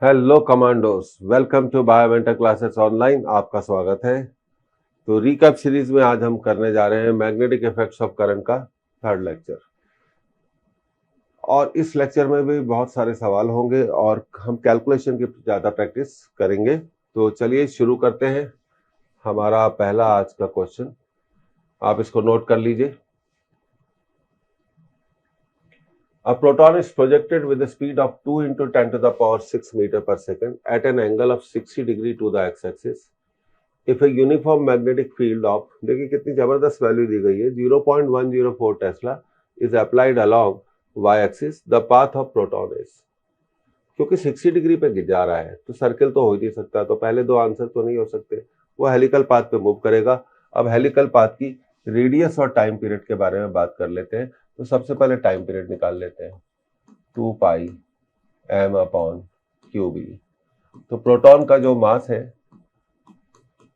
Hello commandos, welcome to Biomentor classes online. आपका स्वागत है। तो रिकैप सीरीज में आज हम करने जा रहे हैं मैग्नेटिक इफेक्ट्स ऑफ करंट का थर्ड लेक्चर। और इस लेक्चर में भी बहुत सारे सवाल होंगे और हम कैलकुलेशन की ज़्यादा प्रैक्टिस करेंगे। तो चलिए शुरू करते हैं। हमारा पहला आज का क्वेश्चन, आप इसको नोट कर लीजिए। A proton is projected with a speed of 2 into 10 to the power 6 meter per second at an angle of 60 degree to the x-axis. If a uniform magnetic field of, देखिए कितनी जबरदस्त value दी गई है, 0.104 Tesla is applied along y-axis, the path of proton is. क्योंकि 60 degree पे जा रहा है तो सर्किल तो हो ही नहीं सकता, तो पहले दो आंसर तो नहीं हो सकते। वो हेलिकल पाथ पे मूव करेगा। अब हेलिकल पाथ की रेडियस और टाइम पीरियड के बारे में बात कर लेते हैं। तो सबसे पहले टाइम पीरियड निकाल लेते हैं, 2 पाई m अपॉन क्यू बी। तो प्रोटॉन का जो मास है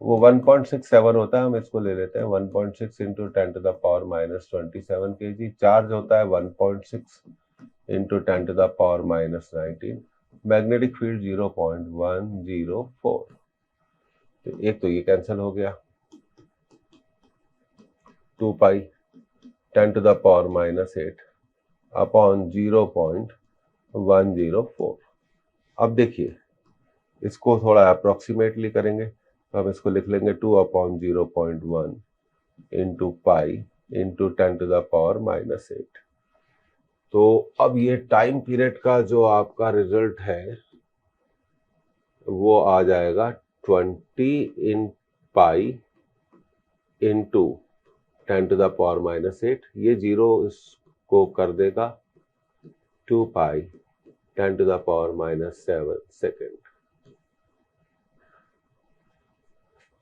वो 1.67 होता है। हम इसको ले लेते हैं 1.6 into 10 to the power minus 27 kg। Charge होता है 1.6 into 10 to the power minus 19। Magnetic field 0.104। तो एक तो ये कैंसिल हो गया, 2 pi 10 to the power minus 8 upon 0.104। अब देखिए इसको थोड़ा अप्रोक्सीमेटली करेंगे तो हम इसको लिख लेंगे 2 upon 0.1 into pi into 10 to the power minus 8। तो अब ये टाइम पीरियड का जो आपका रिजल्ट है वो आ जाएगा 20 in pi into 10 to the power minus 8। ये जीरो इसको कर देगा 2 pi 10 to the power minus 7 second.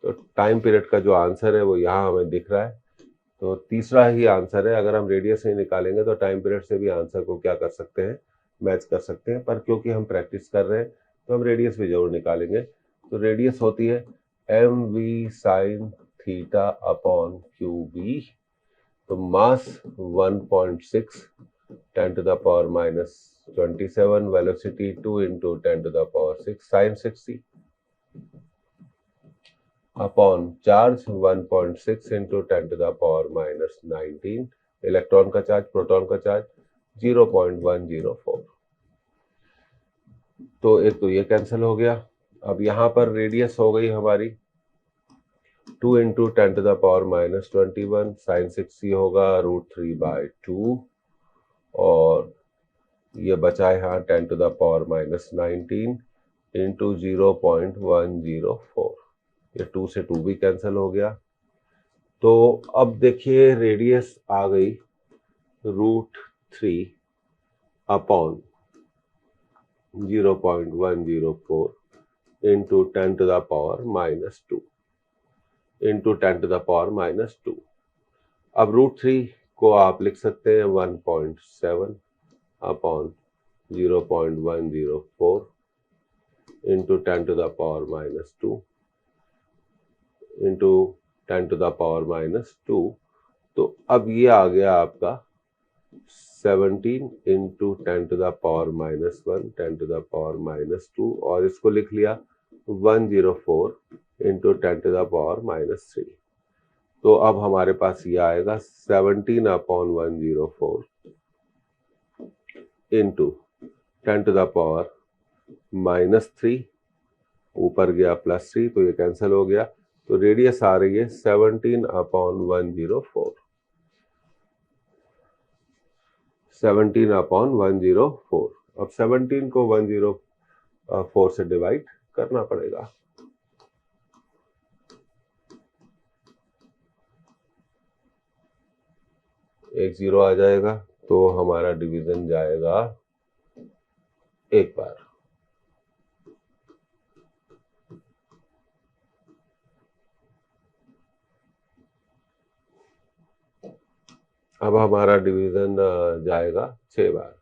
तो टाइम पीरियड का जो आंसर है वो यहाँ हमें दिख रहा है। तो तीसरा ही आंसर है। अगर हम रेडियस नहीं निकालेंगे तो टाइम पीरियड से भी आंसर को क्या कर सकते हैं, मैच कर सकते हैं। पर क्योंकि हम प्रैक्टिस कर रहे हैं तो हम रेडियस भी जरूर निकालेंगे। तो रेडियस होती है M V sine theta upon Q B. तो mass 1.6 10 to the power minus 27, velocity 2 into 10 to the power 6 sine 60 upon charge 1.6 into 10 to the power minus 19। Electron का चार्ज, प्रोटॉन का चार्ज 0.104। तो एक तो ये कैंसिल हो गया। अब यहाँ पर रेडियस हो गई हमारी 2 into 10 to the power minus 21, sine 60 होगा √3/2 और ये बचा है यहाँ 10 to the power minus 19 into 0.104। ये 2 से 2 भी कैंसिल हो गया। तो अब देखिए रेडियस आ गई √3 upon 0.104 into 10 to the power minus 2 into 10 to the power minus 2। अब √3 को आप लिख सकते हैं 1.7 upon 0.104 into 10 to the power minus 2 into 10 to the power minus 2। तो अब ये आ गया आपका 17 into 10 to the power minus 1 10 to the power minus 2 और इसको लिख लिया 104 into 10 to the power minus 3। तो अब हमारे पास ये आएगा 17 upon 104 into 10 to the power minus 3, ऊपर गया +3 तो ये कैंसिल हो गया। तो रेडियस आ रही है 17 अपॉन 104, 17 अपॉन 104। अब 17 को 104 से डिवाइड करना पड़ेगा। एक जीरो आ जाएगा तो हमारा डिवीजन जाएगा एक बार। अब हमारा डिवीजन जाएगा 6 बार,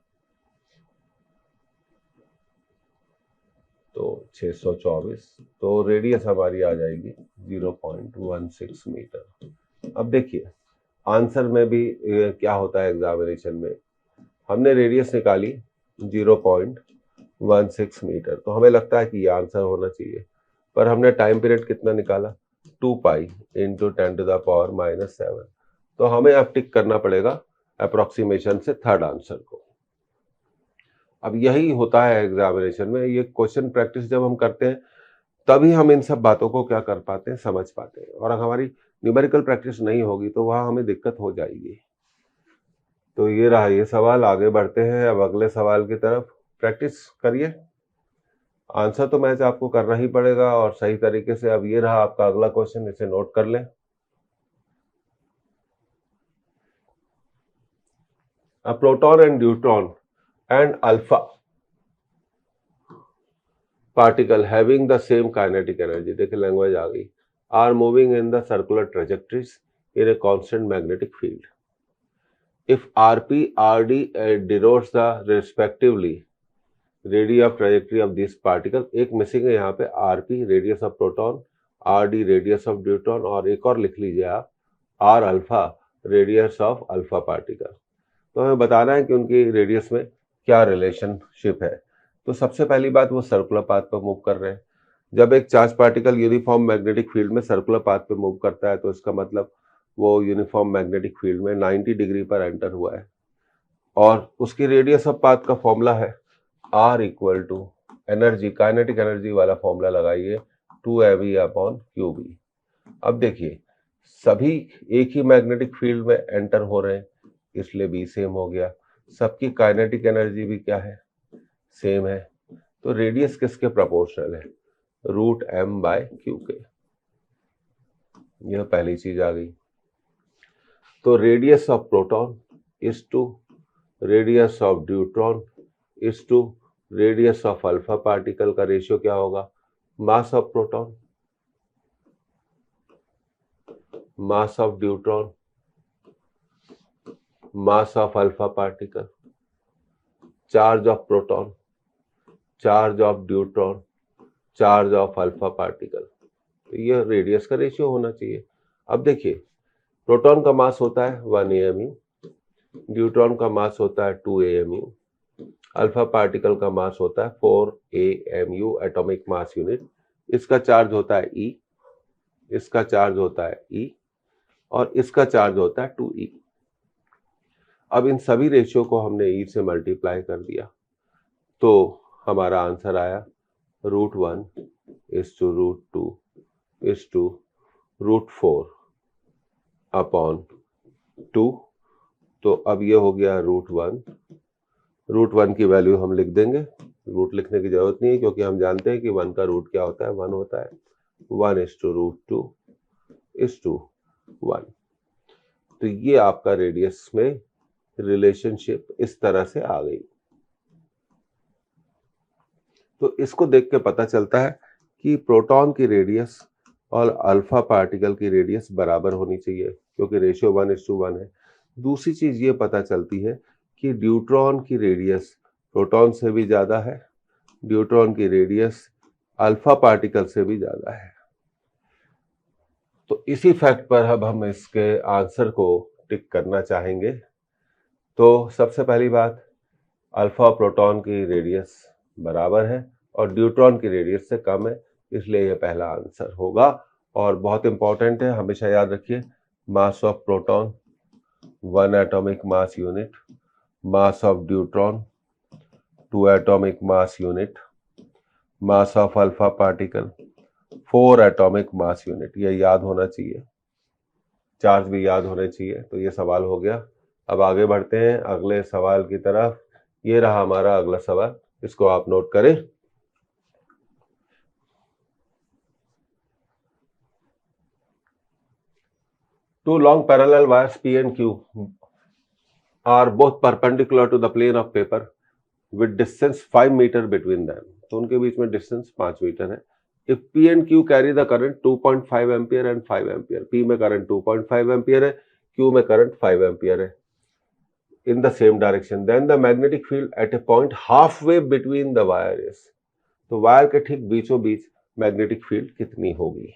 तो 624। तो रेडियस हमारी आ जाएगी 0.16 मीटर। अब देखिए आंसर में भी क्या होता है एग्जामिनेशन में, हमने रेडियस निकाली 16 मीटर। तो हमें लगता है कि ये आंसर होना चाहिए, पर हमने टाइम पीरियड कितना निकाला, 2 पाई इंटू 10⁻⁻7। तो हमें अब टिक करना पड़ेगा अप्रोक्सीमेशन से थर्ड आंसर को। अब यही होता है एग्जामिनेशन में, ये क्वेश्चन प्रैक्टिस जब हम करते हैं तभी हम इन सब बातों को क्या कर पाते हैं, समझ पाते हैं। और अगर हमारी न्यूमेरिकल प्रैक्टिस नहीं होगी तो वहां हमें दिक्कत हो जाएगी। तो ये रहा ये सवाल। आगे बढ़ते हैं अब अगले सवाल की तरफ। प्रैक्टिस करिए, आंसर तो मैच आपको करना ही पड़ेगा और सही तरीके से। अब ये रहा आपका अगला क्वेश्चन, इसे नोट कर लें। A proton and neutron and alpha particle having the same kinetic energy, देखिए लैंग्वेज आ गई, are moving in the circular trajectories in a constant magnetic field. If Rp, Rd denotes the respectively radius of trajectory of this particle, एक missing है यहाँ पे, Rp radius of proton, Rd radius of neutron, और एक और लिख लीजिए आप, R alpha radius of alpha particle. तो हमें बताना है कि उनकी रेडियस में क्या रिलेशनशिप है। तो सबसे पहली बात, वो सर्कुलर पाथ पर मूव कर रहे हैं। जब एक charge particle uniform magnetic field में सर्कुलर पाथ पे मूव करता है तो इसका मतलब वो यूनिफॉर्म मैग्नेटिक फील्ड में 90 डिग्री पर एंटर हुआ है, और उसकी रेडियस ऑफ पाथ का फॉर्मूला है R equal to energy, kinetic energy वाला फॉर्मूला लगाइए, 2mv/qb। अब देखिए सभी एक ही मैग्नेटिक फील्ड में एंटर हो रहे हैं, इसलिए भी सेम हो गया। सबकी काइनेटिक एनर्जी भी क्या है, सेम है। तो रेडियस किसके प्रोपोर्शनल है, √m/q के। यह पहली चीज आ गई। तो radius of proton is to radius of neutron is to radius of alpha particle का रेशियो क्या होगा, mass of proton, mass of neutron, mass of alpha particle, charge of proton, charge of neutron, charge of alpha particle. तो ये radius का ratio होना चाहिए। अब देखिए प्रोटॉन का मास होता है 1 AMU, न्यूट्रॉन का मास होता है 2 AMU, अल्फा पार्टिकल का मास होता है 4 AMU एटॉमिक मास यूनिट। इसका चार्ज होता है E, इसका चार्ज होता है E, और इसका चार्ज होता है 2E। अब इन सभी रेशियो को हमने E से मल्टीप्लाई कर दिया तो हमारा आंसर आया √1 is to √2 is to √4 upon 2। तो अब ये हो गया √1 की वैल्यू हम लिख देंगे, रूट लिखने की जरूरत नहीं है क्योंकि हम जानते हैं कि 1 का रूट क्या होता है, 1 होता है। 1 is to √2 is to 1। तो ये आपका रेडियस में रिलेशनशिप इस तरह से आ गई। तो इसको देख के पता चलता है कि प्रोटॉन की रेडियस और अल्फा पार्टिकल की रेडियस बराबर होनी चाहिए क्योंकि रेशियो 1:1 है। दूसरी चीज ये पता चलती है कि न्यूट्रॉन की रेडियस प्रोटॉन से भी ज्यादा है, न्यूट्रॉन की रेडियस अल्फा पार्टिकल से भी ज्यादा है। तो इसी फैक्ट पर अब हम इसके आंसर को टिक करना चाहेंगे। तो सबसे पहली बात, अल्फा प्रोटॉन की रेडियस बराबर है और न्यूट्रॉन की रेडियस से कम है, इसलिए यह पहला आंसर होगा। और बहुत इंपॉर्टेंट है, हमेशा याद रखिए, मास of proton 1 atomic mass unit, mass of neutron 2 atomic mass unit, mass of alpha particle 4 atomic mass unit. ये याद होना चाहिए, चार्ज भी याद होने चाहिए। तो ये सवाल हो गया। अब आगे बढ़ते हैं अगले सवाल की तरफ। ये रहा हमारा अगला सवाल, इसको आप नोट करें। Two long parallel wires P and Q are both perpendicular to the plane of paper with distance 5 meter between them। तो उनके बीच में डिस्टेंस 5 मीटर है। If P and Q carry the current 2.5 ampere and 5 ampere, P में current 2.5 ampere है, Q में current 5 ampere है, in the same direction, then the magnetic field at a point halfway between the wire is। तो wire के ठीक बीचों बीच magnetic field कितनी होगी।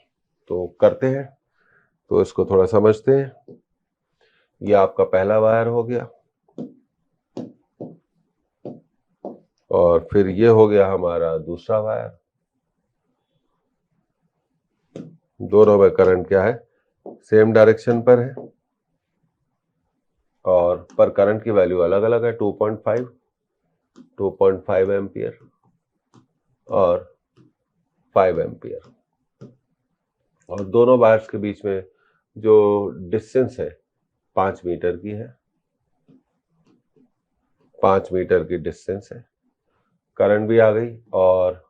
तो करते हैं, तो इसको थोड़ा समझते हैं। ये आपका पहला वायर हो गया और फिर ये हो गया हमारा दूसरा वायर। दोनों में करंट क्या है, सेम डायरेक्शन पर है और पर करंट की वैल्यू अलग अलग है, 2.5 एम्पियर और 5 एम्पियर। और दोनों वायर्स के बीच में जो डिस्टेंस है 5 मीटर की है, 5 मीटर की डिस्टेंस है। करंट भी आ गई और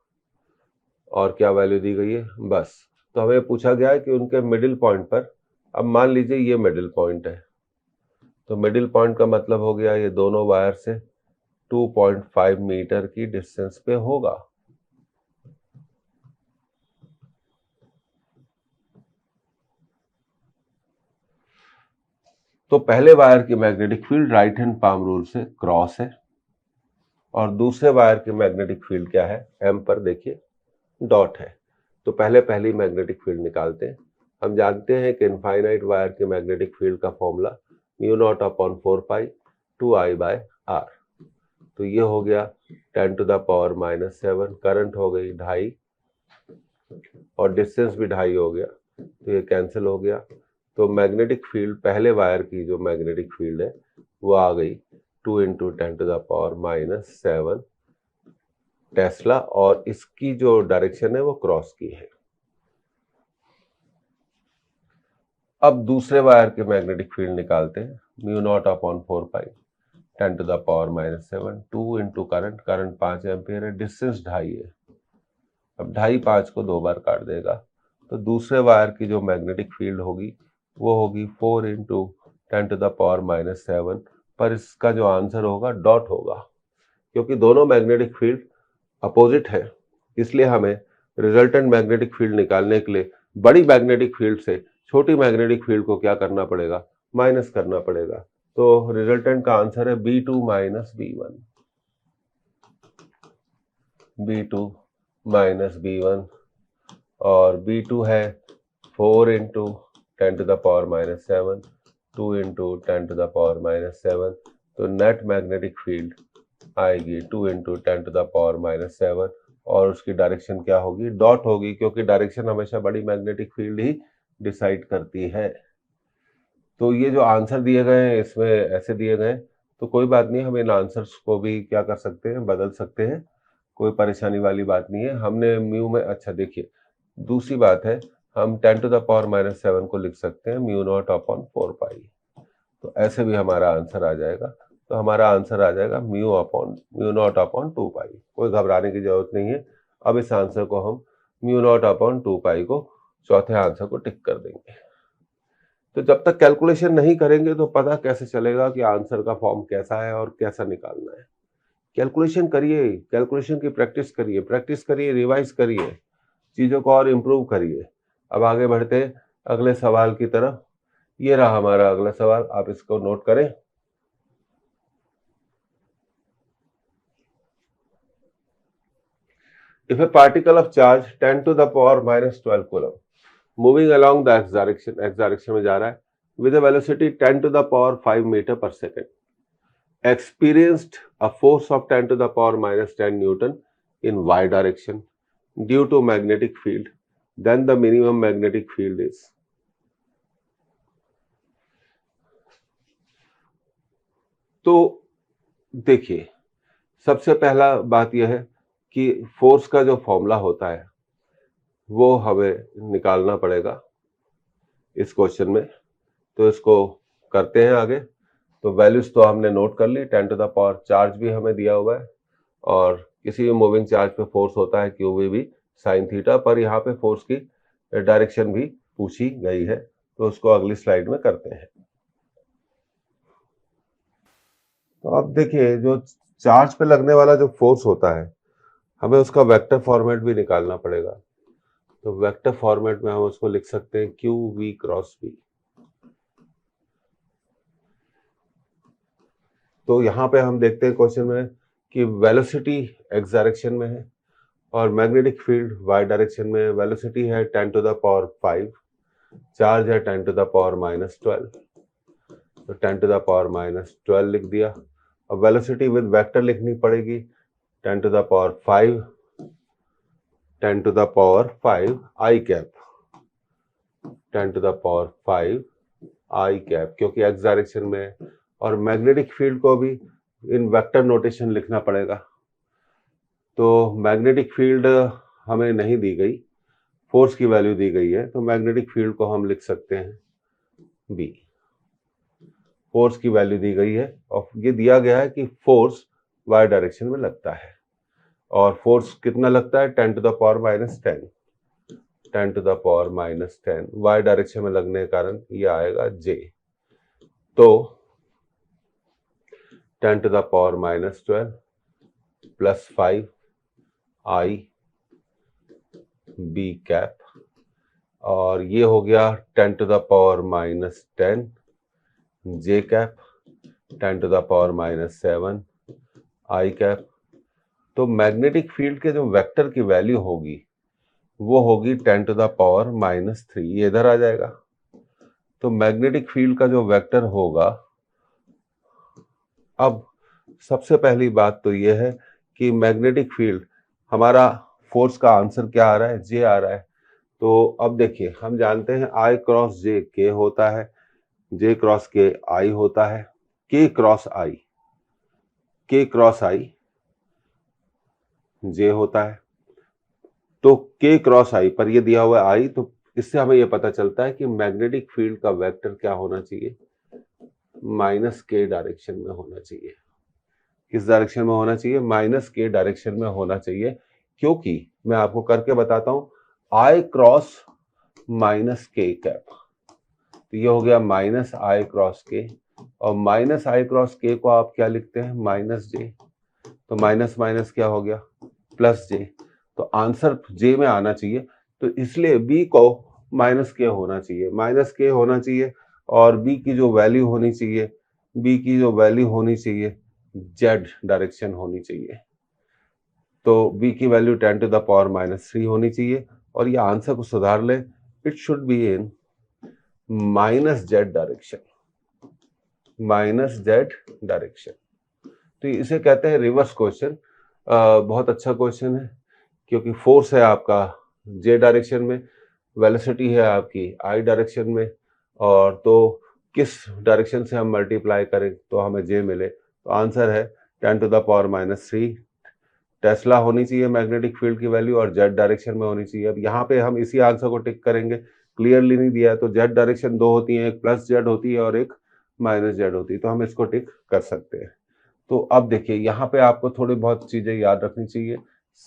क्या वैल्यू दी गई है, बस। तो हमें पूछा गया है कि उनके मिडिल पॉइंट पर, अब मान लीजिए ये मिडिल पॉइंट है, तो मिडिल पॉइंट का मतलब हो गया ये दोनों वायर से 2.5 मीटर की डिस्टेंस पे होगा। तो पहले वायर की magnetic field right hand palm rule से क्रॉस है और दूसरे वायर की मैग्नेटिक फील्ड क्या है, एम पर देखिए डॉट है। तो पहली मैग्नेटिक फील्ड निकालते हैं। हम जानते हैं कि इनफाइनाइट वायर की मैग्नेटिक फील्ड का फॉर्मूला μ0/4π 2I/r। तो ये हो गया 10⁻⁻⁷, करंट हो गई 2.5 और डिस्टेंस भी 2.5 हो गया, तो ये कैंसिल हो गया। तो मैग्नेटिक फील्ड पहले वायर की जो मैग्नेटिक फील्ड है वो आ गई 2 × 10⁻⁷ टेस्ला, और इसकी जो डायरेक्शन है वो क्रॉस की है। अब दूसरे वायर के मैग्नेटिक फील्ड निकालते हैं। μ0/4π 10⁻⁷ 2 × करंट 5 एम्पियर है, डिस्टेंस 2.5 है। अब 2.5 5 को 2 बार काट देगा, तो दूसरे वायर की जो मैग्नेटिक फील्ड होगी वो होगी 4 × 10⁻⁷, पर इसका जो आंसर होगा डॉट होगा, क्योंकि दोनों मैग्नेटिक फील्ड अपोजिट है। इसलिए हमें रिजल्टेंट मैग्नेटिक फील्ड निकालने के लिए बड़ी मैग्नेटिक फील्ड से छोटी मैग्नेटिक फील्ड को क्या करना पड़ेगा, माइनस करना पड़ेगा। तो रिजल्टेंट का आंसर है B2 - B1, B2 - B1, और B2 है 4 × 10⁻⁷, 2 × 10⁻⁷, तो नेट मैग्नेटिक फील्ड आएगी 2 × 10⁻⁷, और उसकी डायरेक्शन क्या होगी, डॉट होगी, क्योंकि डायरेक्शन हमेशा बड़ी मैग्नेटिक फील्ड ही डिसाइड करती है। तो ये जो आंसर दिए गए हैं इसमें ऐसे दिए गए हैं, तो कोई बात नहीं, हम इन आंसर्स को भी क्या कर सकते हैं, बदल सकते हैं, कोई परेशानी वाली बात नहीं है। हमने म्यू में, अच्छा देखिए दूसरी बात है, हम 10⁻⁷ को लिख सकते हैं μ0/4π, तो ऐसे भी हमारा आंसर आ जाएगा। तो हमारा आंसर आ जाएगा μ0/2π। कोई घबराने की जरूरत नहीं है। अब इस आंसर को हम μ0/2π को चौथे आंसर को टिक कर देंगे। तो जब तक कैलकुलेशन नहीं करेंगे तो पता कैसे चलेगा कि आंसर का फॉर्म कैसा है और कैसा निकालना है। कैलकुलेशन करिए, कैलकुलेशन की प्रैक्टिस करिए, रिवाइज करिए, चीज़ों को और इम्प्रूव करिए। अब आगे बढ़ते हैं अगले सवाल की तरफ। ये रहा हमारा अगला सवाल, आप इसको नोट करें। If a particle of charge 10⁻⁻12 coulomb moving along the x direction में जा रहा है with a velocity 10⁵ meter per second experienced a force of 10⁻⁻10 Newton in y direction due to magnetic field, then the minimum magnetic field is। तो देखिए, सबसे पहला बात यह है कि फोर्स का जो फॉर्मूला होता है वो हमें निकालना पड़ेगा इस क्वेश्चन में। तो इसको करते हैं आगे। तो वैल्यूज तो हमने नोट कर ली, 10⁻, चार्ज भी हमें दिया हुआ है, और किसी भी मूविंग चार्ज पे फोर्स होता है QV sin थीटा, पर यहाँ पे फोर्स की डायरेक्शन भी पूछी गई है, तो उसको अगली स्लाइड में करते हैं। तो अब देखिए, जो चार्ज पे लगने वाला जो फोर्स होता है हमें उसका वेक्टर फॉर्मेट भी निकालना पड़ेगा। तो वेक्टर फॉर्मेट में हम उसको लिख सकते हैं QV × V। तो यहाँ पे हम देखते हैं क्वेश्चन में कि वेलोसिटी x डायरेक्शन में है और मैग्नेटिक फील्ड y डायरेक्शन में है। वेलोसिटी है 10⁵, चार्ज है 10⁻⁻12, तो 10⁻⁻12 लिख दिया। अब वेलोसिटी विद वेक्टर लिखनी पड़ेगी, 10 to the power 5 10 to the power 5 I cap 10 to the power 5 I cap, क्योंकि एक्स डायरेक्शन में है। और मैग्नेटिक फील्ड को भी इन वेक्टर नोटेशन लिखना पड़ेगा। तो मैग्नेटिक फील्ड हमें नहीं दी गई, फोर्स की वैल्यू दी गई है, तो मैग्नेटिक फील्ड को हम लिख सकते हैं बी। फोर्स की वैल्यू दी गई है और ये दिया गया है कि फोर्स वाई डायरेक्शन में लगता है, और फोर्स कितना लगता है 10 to the power minus 10 10 to the power minus 10 Y direction में लगने के कारण ये आएगा जे। तो 10 to the power minus 12 plus 5 I B cap, और ये हो गया 10 to the power minus 10 J cap 10 to the power minus 7 I cap. तो मैग्नेटिक फील्ड के जो वेक्टर की वैल्यू होगी वो होगी 10 टू द पावर माइनस 3, ये इधर आ जाएगा। तो मैग्नेटिक फील्ड का जो वेक्टर होगा, अब सबसे पहली बात तो ये है कि मैग्नेटिक फील्ड, हमारा फोर्स का आंसर क्या आ रहा है, जे आ रहा है। तो अब देखिए, हम जानते हैं आई क्रॉस जे के होता है, जे क्रॉस के आई होता है, के क्रॉस आई जे होता है। तो के क्रॉस आई पर ये दिया हुआ है आई, तो इससे हमें ये पता चलता है कि मैग्नेटिक फील्ड का वेक्टर क्या होना चाहिए, माइनस के डायरेक्शन में होना चाहिए। किस डायरेक्शन में होना चाहिए, माइनस के डायरेक्शन में होना चाहिए, क्योंकि मैं आपको करके बताता हूं, आई क्रॉस माइनस के कैप, तो ये हो गया माइनस आई क्रॉस के, और माइनस आई क्रॉस के को आप क्या लिखते हैं, माइनस जे। तो माइनस माइनस क्या हो गया, प्लस जे। तो आंसर जे में आना चाहिए, तो इसलिए बी को माइनस के होना चाहिए, माइनस के होना चाहिए, और बी की जो वैल्यू होनी चाहिए, बी की जो वैल्यू होनी चाहिए जेड डायरेक्शन होनी चाहिए। तो बी की value 10 to the power minus 3 होनी चाहिए, और ये आंसर को सुधार ले, it should be in minus Z direction, minus Z direction. तो इसे कहते हैं रिवर्स क्वेश्चन। बहुत अच्छा क्वेश्चन है, क्योंकि फोर्स है आपका जे डायरेक्शन में, वेलोसिटी है आपकी आई डायरेक्शन में, और तो किस डायरेक्शन से हम मल्टीप्लाई करें तो हमें जे मिले। तो आंसर है 10 to the power minus 3 tesla होनी चाहिए मैग्नेटिक फील्ड की वैल्यू, और जेड डायरेक्शन में होनी चाहिए। अब यहाँ पे हम इसी आंसर को टिक करेंगे, क्लियरली नहीं दिया है, तो जेड डायरेक्शन दो होती है, एक प्लस जेड होती है और एक माइनस जेड होती है, तो हम इसको टिक कर सकते हैं। तो अब देखिए, यहाँ पे आपको थोड़ी बहुत चीजें याद रखनी चाहिए।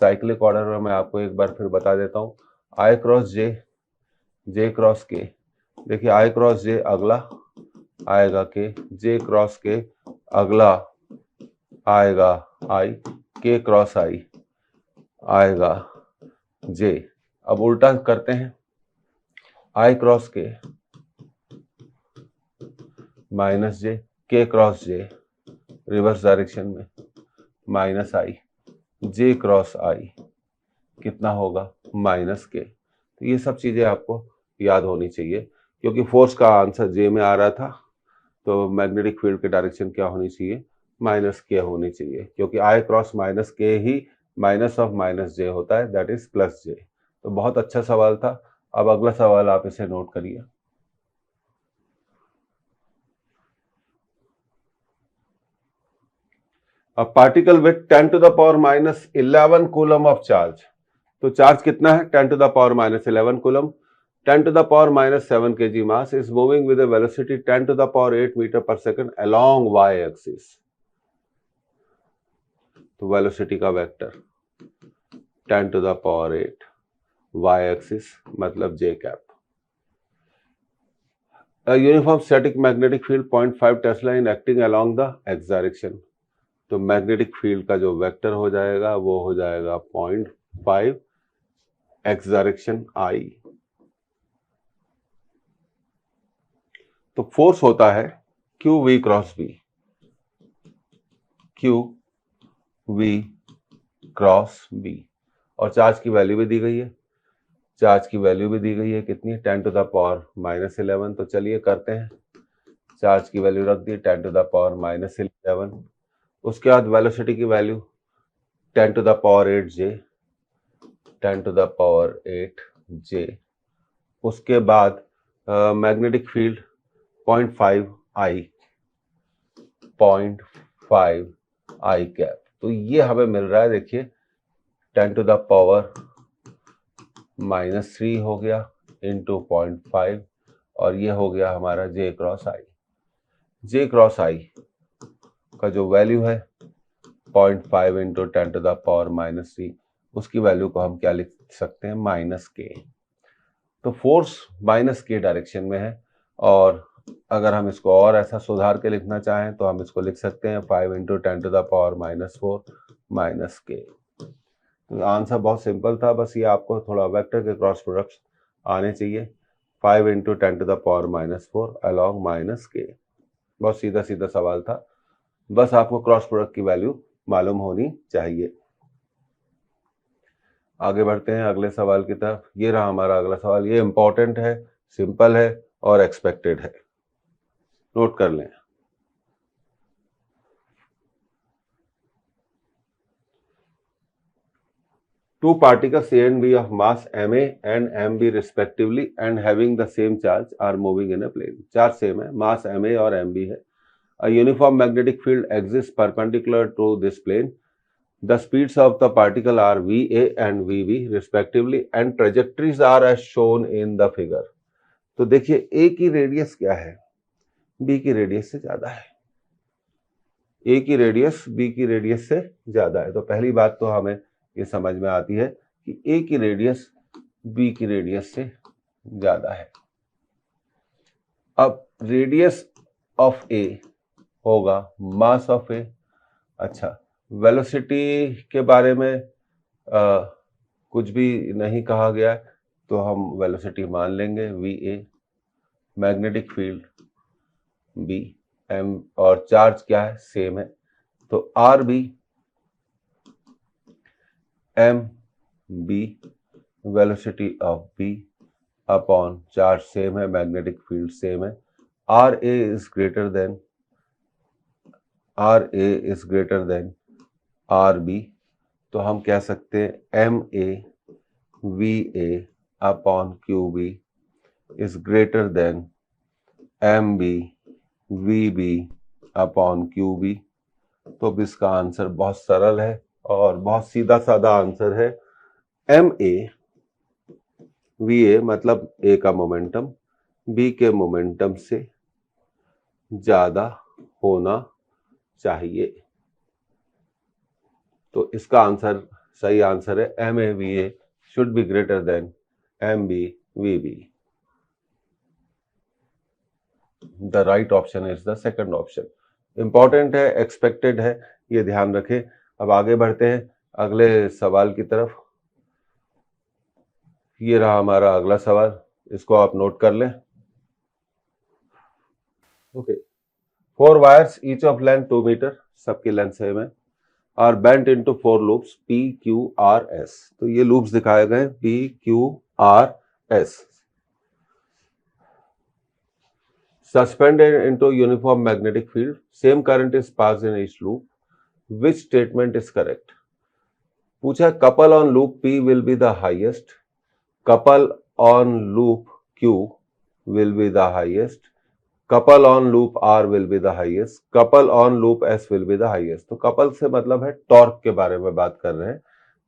साइक्लिक ऑर्डर में मैं आपको एक बार फिर बता देता हूँ, आई क्रॉस जे, जे क्रॉस के, देखिए आई क्रॉस जे अगला आएगा के, जे क्रॉस के अगला आएगा आई, के क्रॉस आई आएगा जे। अब उल्टा करते हैं, आई क्रॉस के माइनस जे, के क्रॉस जे रिवर्स डायरेक्शन में माइनस आई, जे क्रॉस आई कितना होगा, माइनस के। तो ये सब चीजें आपको याद होनी चाहिए, क्योंकि फोर्स का आंसर जे में आ रहा था, तो मैग्नेटिक फील्ड की डायरेक्शन क्या होनी चाहिए, माइनस के होनी चाहिए, क्योंकि आई क्रॉस माइनस के ही माइनस ऑफ माइनस जे होता है, दैट इज प्लस जे। तो बहुत अच्छा सवाल था। अब अगला सवाल आप इसे नोट करिए। A particle with 10 to the power minus 11 coulomb of charge, तो चार्ज कितना है, 10 to the power minus 11 coulomb, 10 to the power minus 7 kg mass is moving with a velocity 10 to the power 8 meter per second along y axis। तो velocity का vector 10 to the power 8 y axis मतलब j cap. A uniform static magnetic field 0.5 Tesla in acting along the x direction, तो magnetic field का जो vector हो जाएगा वो हो जाएगा 0.5 एक्स डायरेक्शन आई। तो फोर्स होता है Q V cross B, Q V cross B, और चार्ज की वैल्यू भी दी गई है, चार्ज की वैल्यू भी दी गई है, कितनी है, 10 टू द पावर माइनस 11। तो चलिए करते हैं, चार्ज की वैल्यू रख दी 10 टू द पावर माइनस 11। उसके बाद वेलोसिटी की value 10 to the power 8 J, 10 to the power 8 J। उसके बाद magnetic field 0.5 I, 0.5 I cap. तो ये हमें मिल रहा है, देखिए 10 टू द पावर -3 हो गया इंटू 0.5, और ये हो गया हमारा J cross I। J cross I का जो वैल्यू है 0.5 इंटू 10 टू द पावर -3, उसकी वैल्यू को हम क्या लिख सकते हैं, -K। तो फोर्स -K डायरेक्शन में है, और अगर हम इसको और ऐसा सुधार के लिखना चाहें तो हम इसको लिख सकते हैं 5 into 10 to the power -4 -K। तो आंसर बहुत सिंपल था, बस ये आपको थोड़ा वेक्टर के क्रॉस प्रोडक्ट्स आने चाहिए। 5 into 10 to the power -4 along -K। बहुत सीधा सीधा सवाल था, बस आपको क्रॉस प्रोडक्ट की वैल्यू मालूम होनी चाहिए। आगे बढ़ते हैं अगले सवाल की तरफ। ये रहा हमारा अगला सवाल। ये इंपॉर्टेंट है, सिंपल है और एक्सपेक्टेड है, नोट कर लें। Two particles A and B of mass ma and mb respectively and having the same charge are moving in a plane। Charge same है, मास ma और mb है। A uniform magnetic field exists perpendicular to this plane। The speeds of the particle are va and vb respectively and trajectories are as shown in the figure। तो देखिए A की radius क्या है, B की radius से ज्यादा है। A की रेडियस B की रेडियस से ज्यादा है। तो पहली बात तो हमें ये समझ में आती है कि A की रेडियस B की रेडियस से ज्यादा है। अब रेडियस ऑफ A होगा मास ऑफ A। अच्छा, वेलोसिटी के बारे में कुछ भी नहीं कहा गया है, तो हम वेलोसिटी मान लेंगे VA। Magnetic field B, M, और चार्ज क्या है, सेम है, तो RB MB velocity of B upon charge same है, मैग्नेटिक फील्ड सेम है। RA is greater than RB, तो हम कह सकते हैं MA VA upon QB is greater than MB VB upon QB। तो अब इसका आंसर बहुत सरल है और बहुत सीधा साधा आंसर है। MA VA मतलब A का मोमेंटम B के मोमेंटम से ज्यादा होना चाहिए। तो इसका आंसर, सही आंसर है MA VA should be greater than MB VB। The right option is the second option. Important है, एक्सपेक्टेड है, ये ध्यान रखें। अब आगे बढ़ते हैं अगले सवाल की तरफ। ये रहा हमारा अगला सवाल, इसको आप नोट कर लें। Okay, 4 wires each of length 2 metre, सबकी लेंथ सेम है, are bent into 4 loops PQRS। तो ये लूप्स दिखाए गए PQRS। Suspended into uniform magnetic field, same current is passed in each loop. Which statement is correct? पूछा couple on loop P will be the highest, couple on loop Q will be the highest, couple on loop R will be the highest, couple on loop S will be the highest। तो couple से मतलब है torque के बारे में बात कर रहे हैं।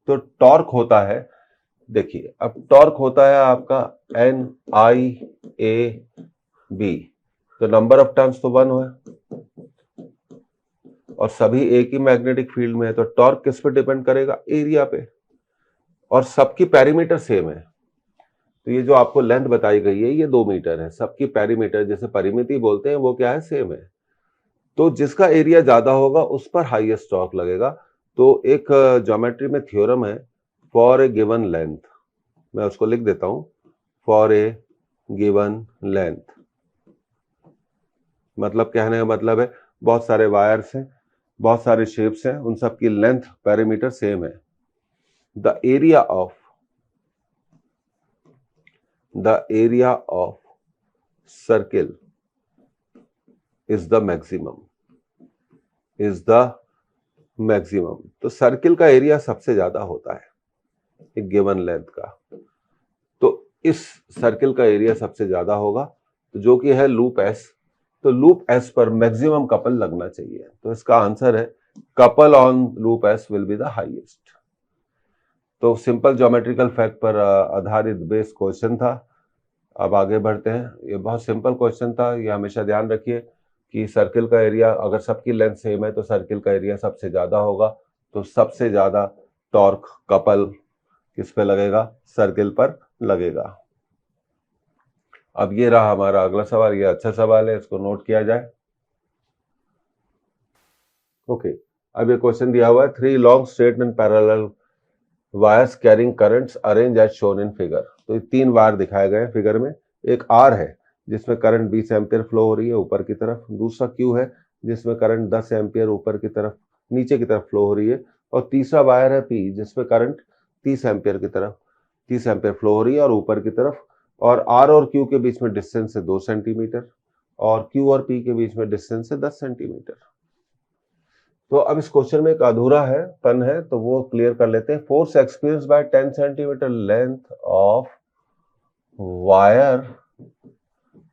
तो टॉर्क होता है, देखिए अब टॉर्क होता है आपका NIAB, तो नंबर ऑफ टर्न्स तो 1 है और सभी एक ही मैग्नेटिक फील्ड में है, तो टॉर्क किस पे डिपेंड करेगा, एरिया पे, और सबकी पेरीमीटर सेम है। तो ये जो आपको लेंथ बताई गई है ये 2 मीटर है, सबकी पेरीमीटर जैसे परिमिति बोलते हैं वो क्या है, सेम है। तो जिसका एरिया ज्यादा होगा उस पर हाईएस्ट टॉर्क लगेगा। तो एक ज्योमेट्री में थ्योरम है, फॉर ए गिवन लेंथ, मैं उसको लिख देता हूं, फॉर ए गिवन लेंथ, मतलब कहने का मतलब है बहुत सारे वायर्स हैं, बहुत सारे शेप्स हैं, उन सब की लेंथ पेरीमीटर सेम है। The area of circle is the maximum, तो सर्किल का एरिया सबसे ज्यादा होता है एक गिवन लेंथ का, तो इस सर्किल का एरिया सबसे ज्यादा होगा, तो जो कि है लूप एस, तो लूप एस पर मैक्सिमम कपल लगना चाहिए, तो इसका आंसर है couple on loop S will be the highest. तो सिंपल ज्योमेट्रिकल फैक्ट पर आधारित बेस क्वेश्चन था। अब आगे बढ़ते हैं, ये बहुत सिंपल क्वेश्चन था, ये हमेशा ध्यान रखिए कि सर्किल का एरिया अगर सबकी लेंथ सेम है तो सर्किल का एरिया सबसे ज्यादा होगा, तो सबसे ज्यादा टॉर्क कपल किस पे लगेगा, सर्किल पर लगेगा। अब ये रहा हमारा अगला सवाल, ये अच्छा सवाल है, इसको नोट किया जाए। ओके, अब ये क्वेश्चन दिया हुआ है, 3 long straight and parallel wires carrying currents arrange as shown in figure. तो ये 3 वायर दिखाए गए हैं फिगर में, एक आर है जिसमें करंट 20 एम्पियर फ्लो हो रही है ऊपर की तरफ, दूसरा क्यू है जिसमें करंट 10 एम्पियर ऊपर की तरफ नीचे की तरफ फ्लो हो रही है, और तीसरा वायर है पी जिसमें करंट 30 एम्पियर की तरफ 30 एम्पियर फ्लो हो रही है और ऊपर की तरफ, और आर और क्यू के बीच में डिस्टेंस है 2 सेंटीमीटर और क्यू और पी के बीच में डिस्टेंस है 10 सेंटीमीटर। तो अब इस क्वेश्चन में एक अधूरा है पन है, तो वो क्लियर कर लेते हैं। Force experience by 10 centimetre length of wire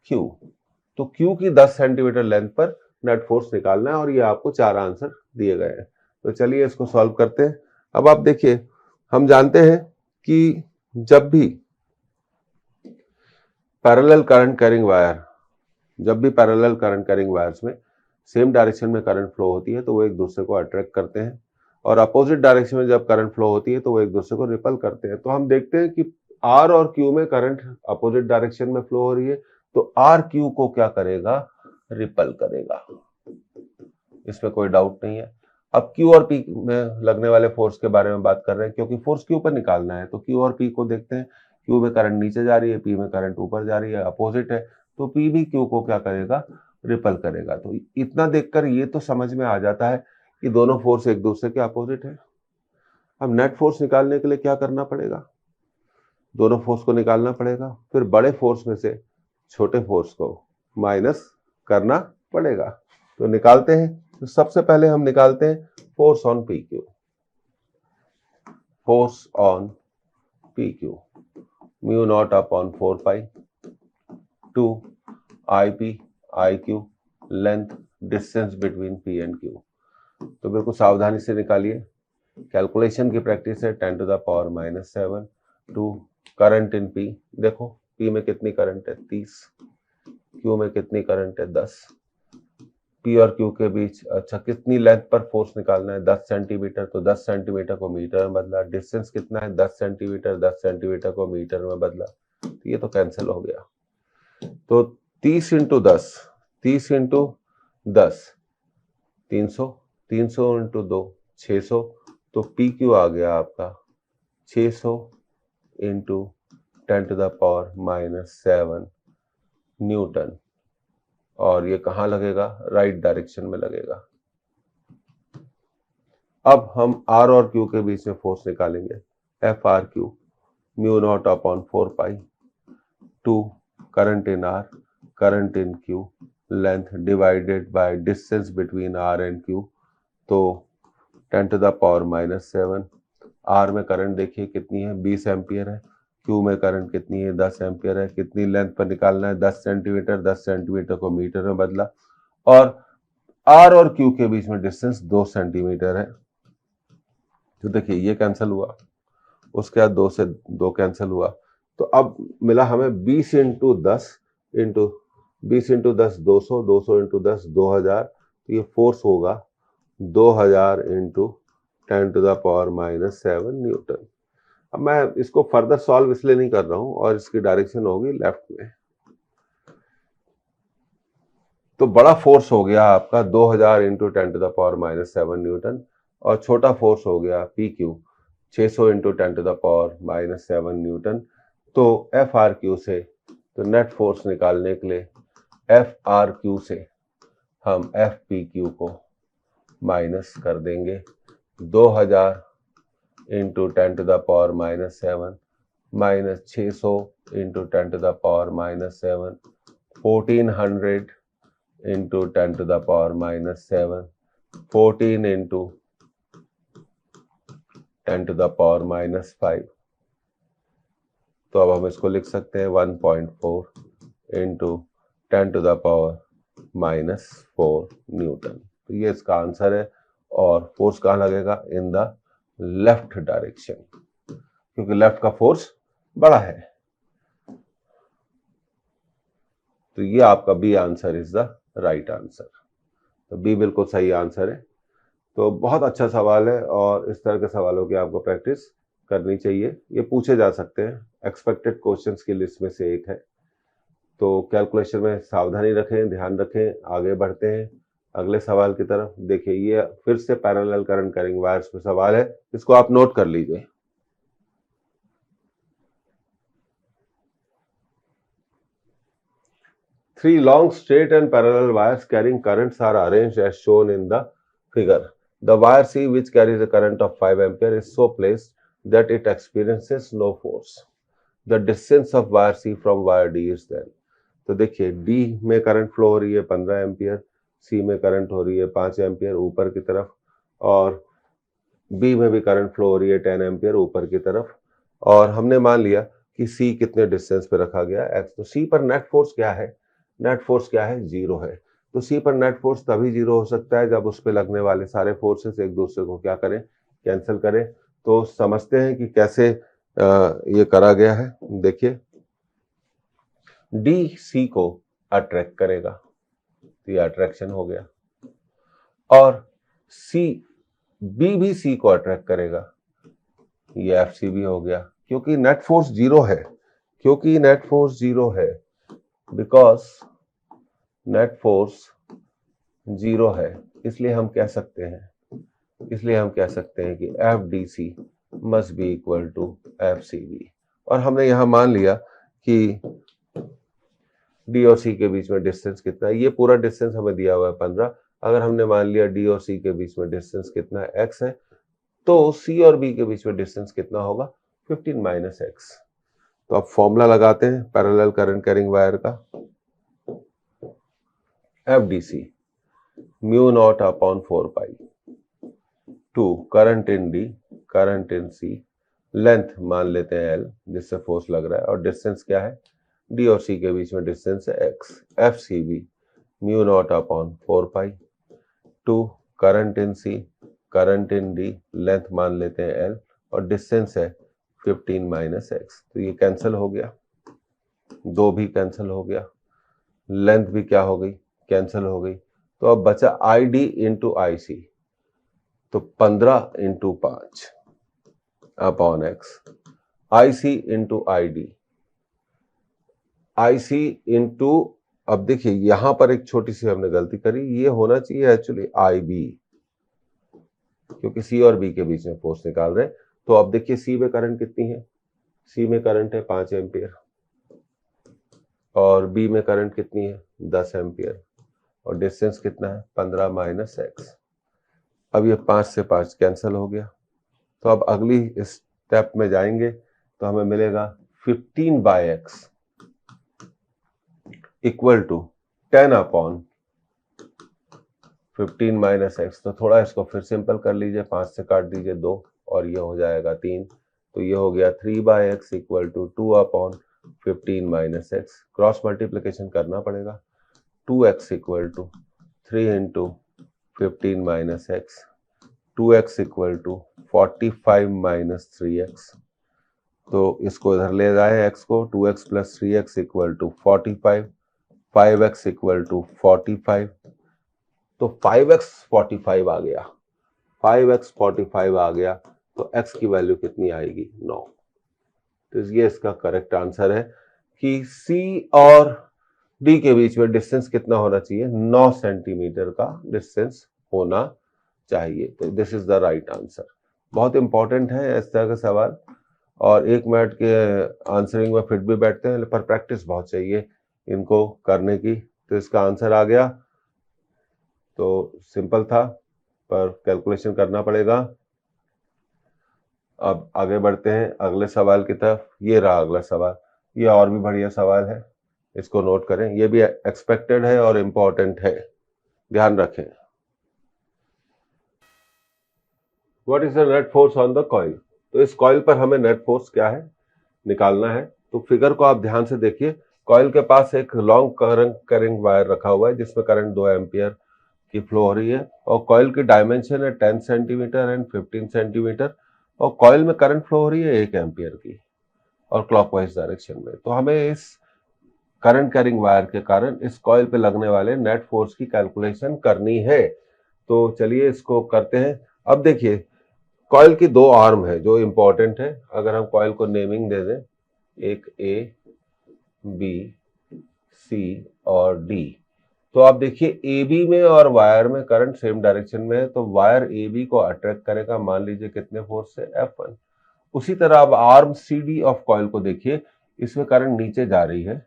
Q, तो क्यू की 10 सेंटीमीटर लेंथ पर नेट फोर्स निकालना है, और ये आपको 4 आंसर दिए गए हैं। तो चलिए इसको सॉल्व करते हैं। अब आप देखिए, हम जानते हैं कि जब भी पैरेलल करंट कैरिंग वायर, जब भी पैरेलल करंट कैरिंग वायर्स में सेम डायरेक्शन में करंट फ्लो होती है तो वो एक दूसरे को अट्रैक्ट करते हैं, और अपोजिट डायरेक्शन में जब करंट फ्लो होती है तो वो एक दूसरे को रिपल करते हैं। तो हम देखते हैं कि आर और क्यू में करंट अपोजिट डायरेक्शन में फ्लो हो रही है, तो आर क्यू को क्या करेगा, रिपल करेगा, इसमें कोई डाउट नहीं है। अब क्यू और पी में लगने वाले फोर्स के बारे में बात कर रहे हैं, क्योंकि फोर्स क्यू पर निकालना है, तो क्यू और पी को देखते हैं। क्यू में करंट नीचे जा रही है, पी में करंट ऊपर जा रही है, अपोजिट है, तो पी भी क्यू को क्या करेगा, रिपल करेगा। तो इतना देखकर ये तो समझ में आ जाता है कि दोनों फोर्स एक दूसरे के अपोजिट है। अब नेट फोर्स निकालने के लिए क्या करना पड़ेगा, दोनों फोर्स को निकालना पड़ेगा, फिर बड़े फोर्स में से छोटे फोर्स को माइनस करना पड़ेगा। तो निकालते हैं, तो सबसे पहले हम निकालते हैं force on P Q, force on P Q mu naught upon 4 pi 2 I P I Q length distance between P and Q. तो बिल्कुल सावधानी से निकालिए, कैलकुलेशन की प्रैक्टिस है। 10 to the power -7 two current in P, देखो P में कितनी करंट है 30, क्यू में कितनी करंट है 10, पी और क्यू के बीच अच्छा कितनी लेंथ पर फोर्स निकालना है 10 सेंटीमीटर, तो 10 सेंटीमीटर को मीटर में बदला, डिस्टेंस कितना है 10 सेंटीमीटर, 10 सेंटीमीटर को मीटर में बदला, तो ये तो कैंसिल हो गया। तो 30 इंटू 10, 30 इंटू 10 300, 300 इंटू 2 600, तो पी क्यू आ गया आपका 600 into 10 to the power -7 newton, और ये कहाँ लगेगा, राइट डायरेक्शन में लगेगा। अब हम आर और क्यू के बीच में फोर्स निकालेंगे, F R Q mu naught upon 4 pi 2 current in R, current in Q, length divided by distance between R and Q, तो 10 टू द पावर -7। आर में करंट देखिए कितनी है 20 एम्पियर है, क्यू में करंट कितनी है 10 एम्पियर है, कितनी लेंथ पर निकालना है 10 सेंटीमीटर, 10 सेंटीमीटर को मीटर में बदला, और आर और क्यू के बीच में डिस्टेंस 2 सेंटीमीटर है। तो देखिए ये कैंसिल हुआ, उसके बाद 2 से 2 कैंसिल हुआ, तो अब मिला हमें 20 इंटू 10 इंटू 20 इंटू 10 200, 200 इंटू 10 2000, तो ये फोर्स होगा 2000 into 10 to the power -7 newton. अब मैं इसको फर्दर सॉल्व इसलिए नहीं कर रहा हूं, और इसकी डायरेक्शन होगी लेफ्ट में, तो बड़ा फोर्स हो गया आपका 2000 into 10 to the power -7 newton, और छोटा फोर्स हो गया P Q 600 into 10 to the power -7 newton. तो एफ आर क्यू से, तो नेट फोर्स निकालने के लिए एफ आर क्यू से हम एफ पी क्यू को माइनस कर देंगे, 2000 into 10 to the power -7 minus 600 into 10 to the power -7, 1400 into 10 to the power -7, 14 into 10 to the power -5। तो अब हम इसको लिख सकते हैं 1.4 into 10 to the power -4 newton. तो ये इसका आंसर है। और फोर्स कहाँ लगेगा? इन द लेफ्ट डायरेक्शन, क्योंकि लेफ्ट का फोर्स बड़ा है। तो ये आपका B answer is the right answer. तो बी बिल्कुल सही आंसर है। तो बहुत अच्छा सवाल है और इस तरह के सवालों की आपको प्रैक्टिस करनी चाहिए। ये पूछे जा सकते हैं, एक्सपेक्टेड क्वेश्चंस की लिस्ट में से एक है। तो कैलकुलेशन में सावधानी रखें, ध्यान रखें। आगे बढ़ते हैं अगले सवाल की तरफ। देखिए ये फिर से पैरेलल करंट कैरिंग वायर्स पे सवाल है, इसको आप नोट कर लीजिए। Three long straight and parallel wires carrying currents are arranged as shown in the figure. The wire C, which carries a current of 5 ampere, is so placed that it experiences no force. The distance of wire C from wire D is then. तो देखिए D में current flow हो रही है 15 ampere, C में current हो रही है 5 एम्पियर ऊपर की तरफ, और B में भी करंट फ्लो हो रही है 10 एम्पियर ऊपर की तरफ। और हमने मान लिया कि C कितने डिस्टेंस पे रखा गया X। तो C पर नेट फोर्स क्या है? नेट फोर्स क्या है? 0 है। तो C पर नेट फोर्स तभी 0 हो सकता है जब उस पर लगने वाले सारे फोर्सेस एक दूसरे को क्या करें? कैंसिल करें। तो समझते हैं कि कैसे ये करा गया है। देखिए D C को अट्रैक्ट करेगा, तो ये अट्रैक्शन हो गया, और B भी C को अट्रैक्ट करेगा, ये FC भी हो गया, क्योंकि नेट फोर्स 0 है। क्योंकि नेट फोर्स 0 है, बिकॉज नेट फोर्स 0 है, इसलिए हम कह सकते हैं कि FDC must be equal to FCB। और हमने यहां मान लिया कि D और C के बीच में डिस्टेंस कितना है। ये पूरा डिस्टेंस हमें दिया हुआ है 15। अगर हमने मान लिया D और C के बीच में डिस्टेंस कितना है? X है, तो C और B के बीच में डिस्टेंस कितना होगा? 15 - X। तो अब फॉर्मूला लगाते हैं पैरेलल करंट कैरिंग वायर का। FDC μ0/4 two current in D, current in C, length मान लेते हैं L जिससे फोर्स लग रहा है, और डिस्टेंस क्या है? D और C के बीच में डिस्टेंस है X। FCB μ0/4 two current in C, current in D, length मान लेते हैं L, और डिस्टेंस है 15 - X। तो ये कैंसिल हो गया, 2 भी कैंसिल हो गया, लेंथ भी क्या हो गई? कैंसिल हो गई। तो अब बचा ID इंटू IC, तो 15 into 5 upon X, IC into IC into, अब देखिए यहां पर एक छोटी सी हमने गलती करी, ये होना चाहिए एक्चुअली IB, क्योंकि C और B के बीच में फोर्स निकाल रहे हैं। तो अब देखिए C में करंट कितनी है? C में करंट है 5 एम्पियर, और B में करंट कितनी है? 10 एम्पियर, और डिस्टेंस कितना है? 15 - X। अब ये 5 से 5 कैंसिल हो गया। तो अब अगली स्टेप में जाएंगे तो हमें मिलेगा 15/X इक्वल टू 10/15 - X। तो थोड़ा इसको फिर सिंपल कर लीजिए, 5 से काट दीजिए 2, और ये हो जाएगा 3। तो ये हो गया 3/X equal to 2/15 - X। Cross multiplication करना पड़ेगा। 2X equal to 3 into 15 - X, 2X equal to 45 - 3X। तो इसको इधर ले जाए X को, 2X plus 3X equal to 45, 5X equal to 45। तो 5X 45 आ गया, 5X 45 आ गया, तो X की वैल्यू कितनी आएगी? 9। तो ये इसका करेक्ट आंसर है कि C और D के बीच में डिस्टेंस कितना होना चाहिए? 9 सेंटीमीटर का डिस्टेंस होना चाहिए। तो this is the right answer. बहुत इंपॉर्टेंट है इस तरह के सवाल, और 1 मिनट के आंसरिंग में फिट भी बैठते हैं, पर प्रैक्टिस बहुत चाहिए इनको करने की। तो इसका आंसर आ गया। तो सिंपल था, पर कैलकुलेशन करना पड़ेगा। अब आगे बढ़ते हैं अगले सवाल की तरफ। ये रहा अगला सवाल, ये और भी बढ़िया सवाल है, इसको नोट करें। ये भी एक्सपेक्टेड है और इम्पोर्टेंट है, ध्यान रखें। What is the net force on the coil. तो इस कॉइल पर हमें नेट फोर्स क्या है निकालना है। तो फिगर को आप ध्यान से देखिए, कॉइल के पास एक लॉन्ग करंट वायर रखा हुआ है जिसमें करंट 2 एम्पियर की फ्लो हो रही है, और कॉइल की डायमेंशन है 10 सेंटीमीटर एंड 15 सेंटीमीटर, और कॉइल में करंट फ्लो हो रही है 1 एम्पियर की और क्लॉकवाइज डायरेक्शन में। तो हमें इस करंट कैरिंग वायर के कारण इस कॉइल पे लगने वाले नेट फोर्स की कैलकुलेशन करनी है। तो चलिए इसको करते हैं। अब देखिए, कॉइल की 2 आर्म है जो इंपॉर्टेंट है। अगर हम कॉइल को नेमिंग दे दें, एक ए, बी, सी और डी, तो आप देखिए ए बी में और वायर में करंट सेम डायरेक्शन में है, तो वायर ए बी को अट्रैक्ट करेगा, मान लीजिए कितने फोर्स से, F1। उसी तरह अब arm C D of coil को देखिए, इसमें करंट नीचे जा रही है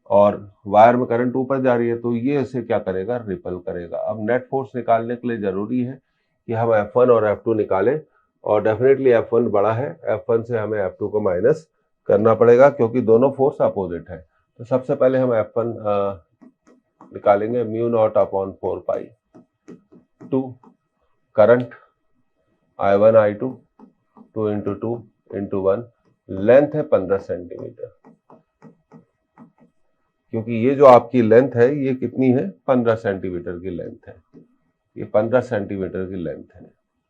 और वायर में करंट ऊपर जा रही है, तो ये इसे क्या करेगा, रिपल करेगा। अब नेट फोर्स निकालने के लिए जरूरी है कि हम F1 और F2 निकालें, और डेफिनेटली F1 बड़ा है, F1 से हमें F2 को माइनस करना पड़ेगा क्योंकि दोनों फोर्स अपोजिट है। तो सबसे पहले हम F1 निकालेंगे, mu naught upon 4 pi 2 current I1 I2 2 into 2 into 1, length है 15 सेंटीमीटर, क्योंकि ये जो आपकी लेंथ है ये कितनी है, 15 सेंटीमीटर की लेंथ है, ये 15 सेंटीमीटर की लेंथ है,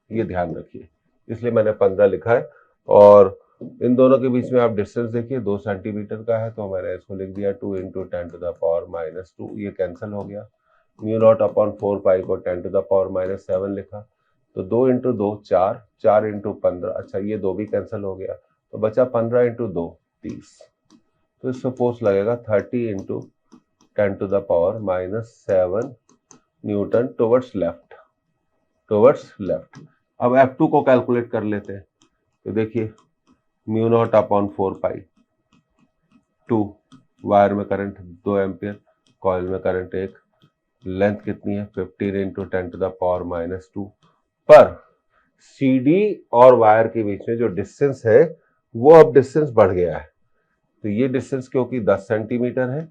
ये ध्यान रखिए, इसलिए मैंने 15 लिखा है। और इन दोनों के बीच में आप डिस्टेंस देखिए 2 सेंटीमीटर का है, तो मैंने इसको लिख दिया 2 into 10 to the power minus 2, ये कैंसिल हो गया। म्यू नॉट अपॉन 4 पाई को 10 टू द पावर माइनस 7 लिखा, तो 2 इंटू 2 4, 4 इंटू 15, अच्छा ये 2 भी कैंसिल हो गया, तो बचा 15 इंटू 2 30, तो इससे फोर्स लगेगा 30 into 10 to the power minus 7 newton towards left. अब F2 को कैलकुलेट कर लेते हैं। तो देखिए, mu naught upon 4 pi 2, wire में करंट 2 एम्पियर, कॉइल में करंट 1, लेंथ कितनी है 15 into 10 to the power minus 2, पर CD और वायर के बीच में जो डिस्टेंस है वो अब डिस्टेंस बढ़ गया है। तो ये डिस्टेंस क्योंकि 10 सेंटीमीटर है,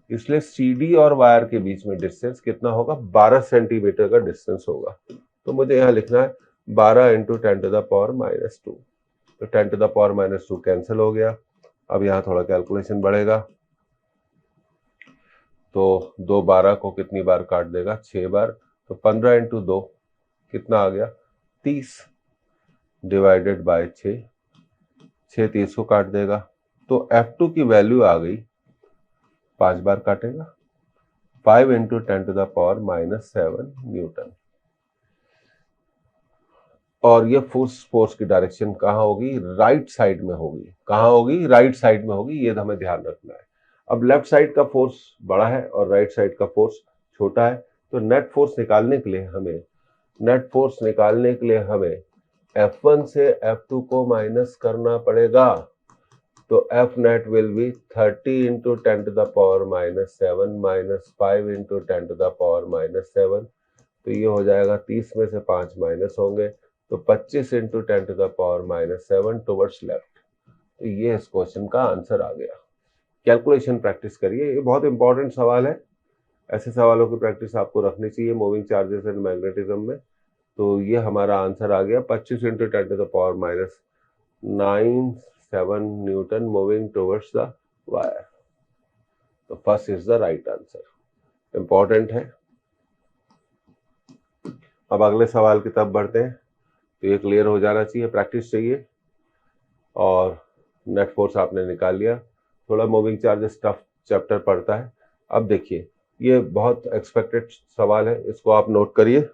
इसलिए CD और वायर के बीच में डिस्टेंस कितना होगा, 12 सेंटीमीटर का डिस्टेंस होगा। तो मुझे यहाँ लिखना है 12 into 10 to the power minus 2, तो 10 to the power minus 2 cancel हो गया। अब यहाँ थोड़ा कैलकुलेशन बढ़ेगा, तो 2 12 को कितनी बार काट देगा, 6 बार, तो 15 इंटू 2 कितना आ गया, 30 डिवाइडेड बाय 6, 6 30 को काट देगा, तो F2 की वैल्यू आ गई, 5 बार काटेगा, 5 into 10 to the power minus 7 newton. और ये फोर्स की डायरेक्शन कहाँ होगी, राइट साइड में होगी। कहाँ होगी, राइट साइड में होगी, ये हमें ध्यान रखना है। अब लेफ्ट साइड का फोर्स बड़ा है और राइट साइड का फोर्स छोटा है, तो नेट फोर्स निकालने के लिए हमें F1 से F2 को माइनस करना पड़ेगा। तो F net will be 30 into 10 to the power minus 7 minus 5 into 10 to the power minus 7, तो ये हो जाएगा 30 में से 5 माइनस होंगे, तो 25 into 10 to the power minus 7 towards left. तो ये इस क्वेश्चन का आंसर आ गया। कैलकुलेशन प्रैक्टिस करिए, ये बहुत इंपॉर्टेंट सवाल है, ऐसे सवालों की प्रैक्टिस आपको रखनी चाहिए मूविंग चार्जेस एंड मैग्नेटिज्म में। तो ये हमारा आंसर आ गया 25 into 10 to the power minus 97 newton moving towards the wire. तो first is the right answer, important है। अब अगले सवाल की तरफ बढ़ते हैं। तो ये क्लियर हो जाना चाहिए, प्रैक्टिस चाहिए। और नेट फोर्स आपने निकाल लिया, थोड़ा मूविंग चार्जेस टफ चैप्टर पड़ता है। अब देखिए, ये बहुत एक्सपेक्टेड सवाल है, इसको आप नोट करिए।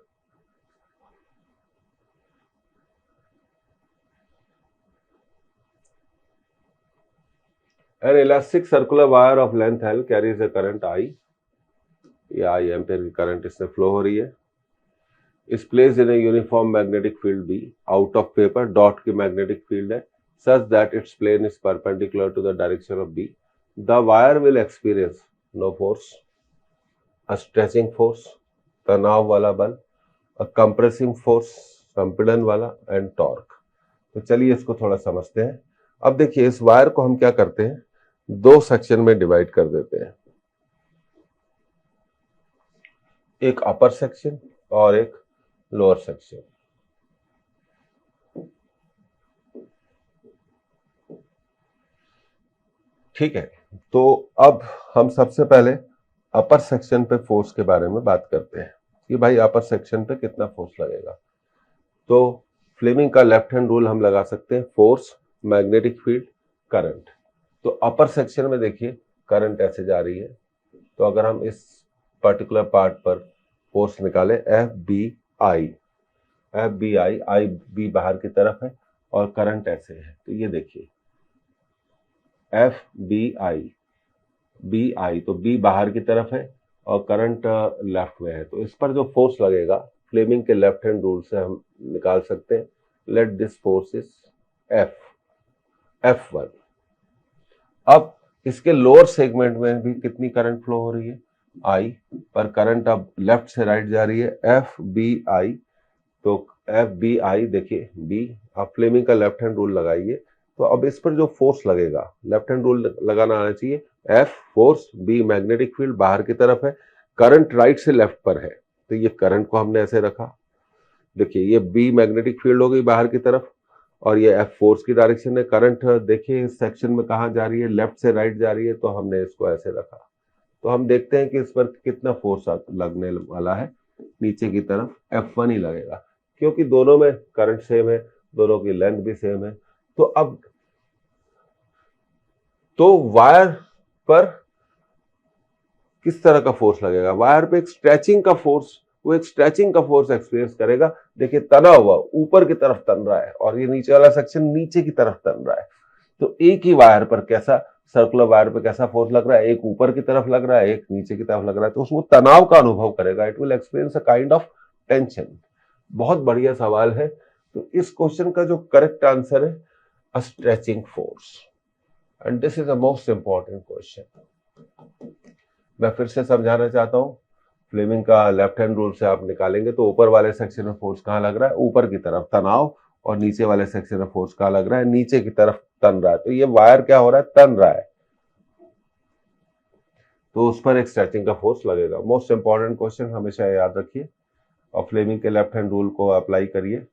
An elastic circular wire of length L carries a current I, ये I एम्पियर की करंट इसमें फ्लो हो रही है, is placed in a uniform magnetic field B out of paper, dot की मैग्नेटिक फील्ड है, such that its plane is perpendicular to the direction of B. The wire will experience no force, a stretching force, तनाव वाला बल, a compressive force, संपीड़न वाला, and torque. तो चलिए इसको थोड़ा समझते हैं। अब देखिए, इस वायर को हम क्या करते हैं, 2 सेक्शन में डिवाइड कर देते हैं, एक अपर सेक्शन और एक लोअर सेक्शन। ठीक है, तो अब हम सबसे पहले अपर सेक्शन पे फोर्स के बारे में बात करते हैं कि भाई अपर सेक्शन पे कितना फोर्स लगेगा। तो फ्लेमिंग का लेफ्ट हैंड रूल हम लगा सकते हैं, फोर्स, मैग्नेटिक फील्ड, करंट। तो अपर सेक्शन में देखिए करंट ऐसे जा रही है, तो अगर हम इस पर्टिकुलर पार्ट पर फोर्स निकालें एफ बी आई बी बाहर की तरफ है और करंट ऐसे है, तो ये देखिए एफ बी आई तो बी बाहर की तरफ है और करंट लेफ्ट में है, तो इस पर जो फोर्स लगेगा फ्लेमिंग के लेफ्ट हैंड रूल से हम निकाल सकते हैं। Let this force is F1। अब इसके लोअर सेगमेंट में भी कितनी करंट फ्लो हो रही है, I, पर करंट अब लेफ्ट से राइट जा रही है FBI। तो FBI देखिए B, आप फ्लेमिंग का लेफ्ट हैंड रूल लगाइए, तो अब इस पर जो फोर्स लगेगा, लेफ्ट हैंड रूल लगाना आना चाहिए, F force, B magnetic field बाहर की तरफ है, करंट राइट से लेफ्ट पर है, तो ये करंट को हमने ऐसे रखा। देखिए ये B मैग्नेटिक फील्ड हो गई बाहर की तरफ और ये F फोर्स की डायरेक्शन है। करंट देखिए इस सेक्शन में कहाँ जा रही है, लेफ्ट से राइट जा रही है, तो हमने इसको ऐसे रखा। तो हम देखते हैं कि इस पर कितना फोर्स लगने वाला है, नीचे की तरफ F1 ही लगेगा, क्योंकि दोनों में करंट सेम है, दोनों की लेंथ भी सेम है। तो अब तो वायर पर किस तरह का फोर्स लगेगा, वायर पे एक स्ट्रेचिंग का फोर्स, वो एक स्ट्रेचिंग का फोर्स एक्सपीरियंस करेगा। देखिए तना हुआ ऊपर की तरफ तन रहा है और ये नीचे वाला सेक्शन नीचे की तरफ तन रहा है, तो एक ही वायर पर कैसा, सर्कुलर वायर पे कैसा फोर्स लग रहा है, एक ऊपर की तरफ लग रहा है, एक नीचे की तरफ लग रहा है, तो उसको तनाव का अनुभव करेगा। It will experience a kind of tension. बहुत बढ़िया सवाल है। तो इस क्वेश्चन का जो करेक्ट आंसर है a stretching force, and this is the most important question. मैं फिर से समझाना चाहता हूं, फ्लेमिंग का लेफ्ट हैंड रूल से आप निकालेंगे तो ऊपर वाले सेक्शन में फोर्स कहां लग रहा है, ऊपर की तरफ तनाव, और नीचे वाले सेक्शन में फोर्स कहां लग रहा है, नीचे की तरफ तन रहा है। तो ये वायर क्या हो रहा है, तन रहा है, तो उस पर एक स्ट्रेचिंग का फोर्स लगेगा। मोस्ट इंपॉर्टेंट क्वेश्चन, हमेशा याद रखिए और फ्लेमिंग के लेफ्ट हैंड रूल को अप्लाई करिए।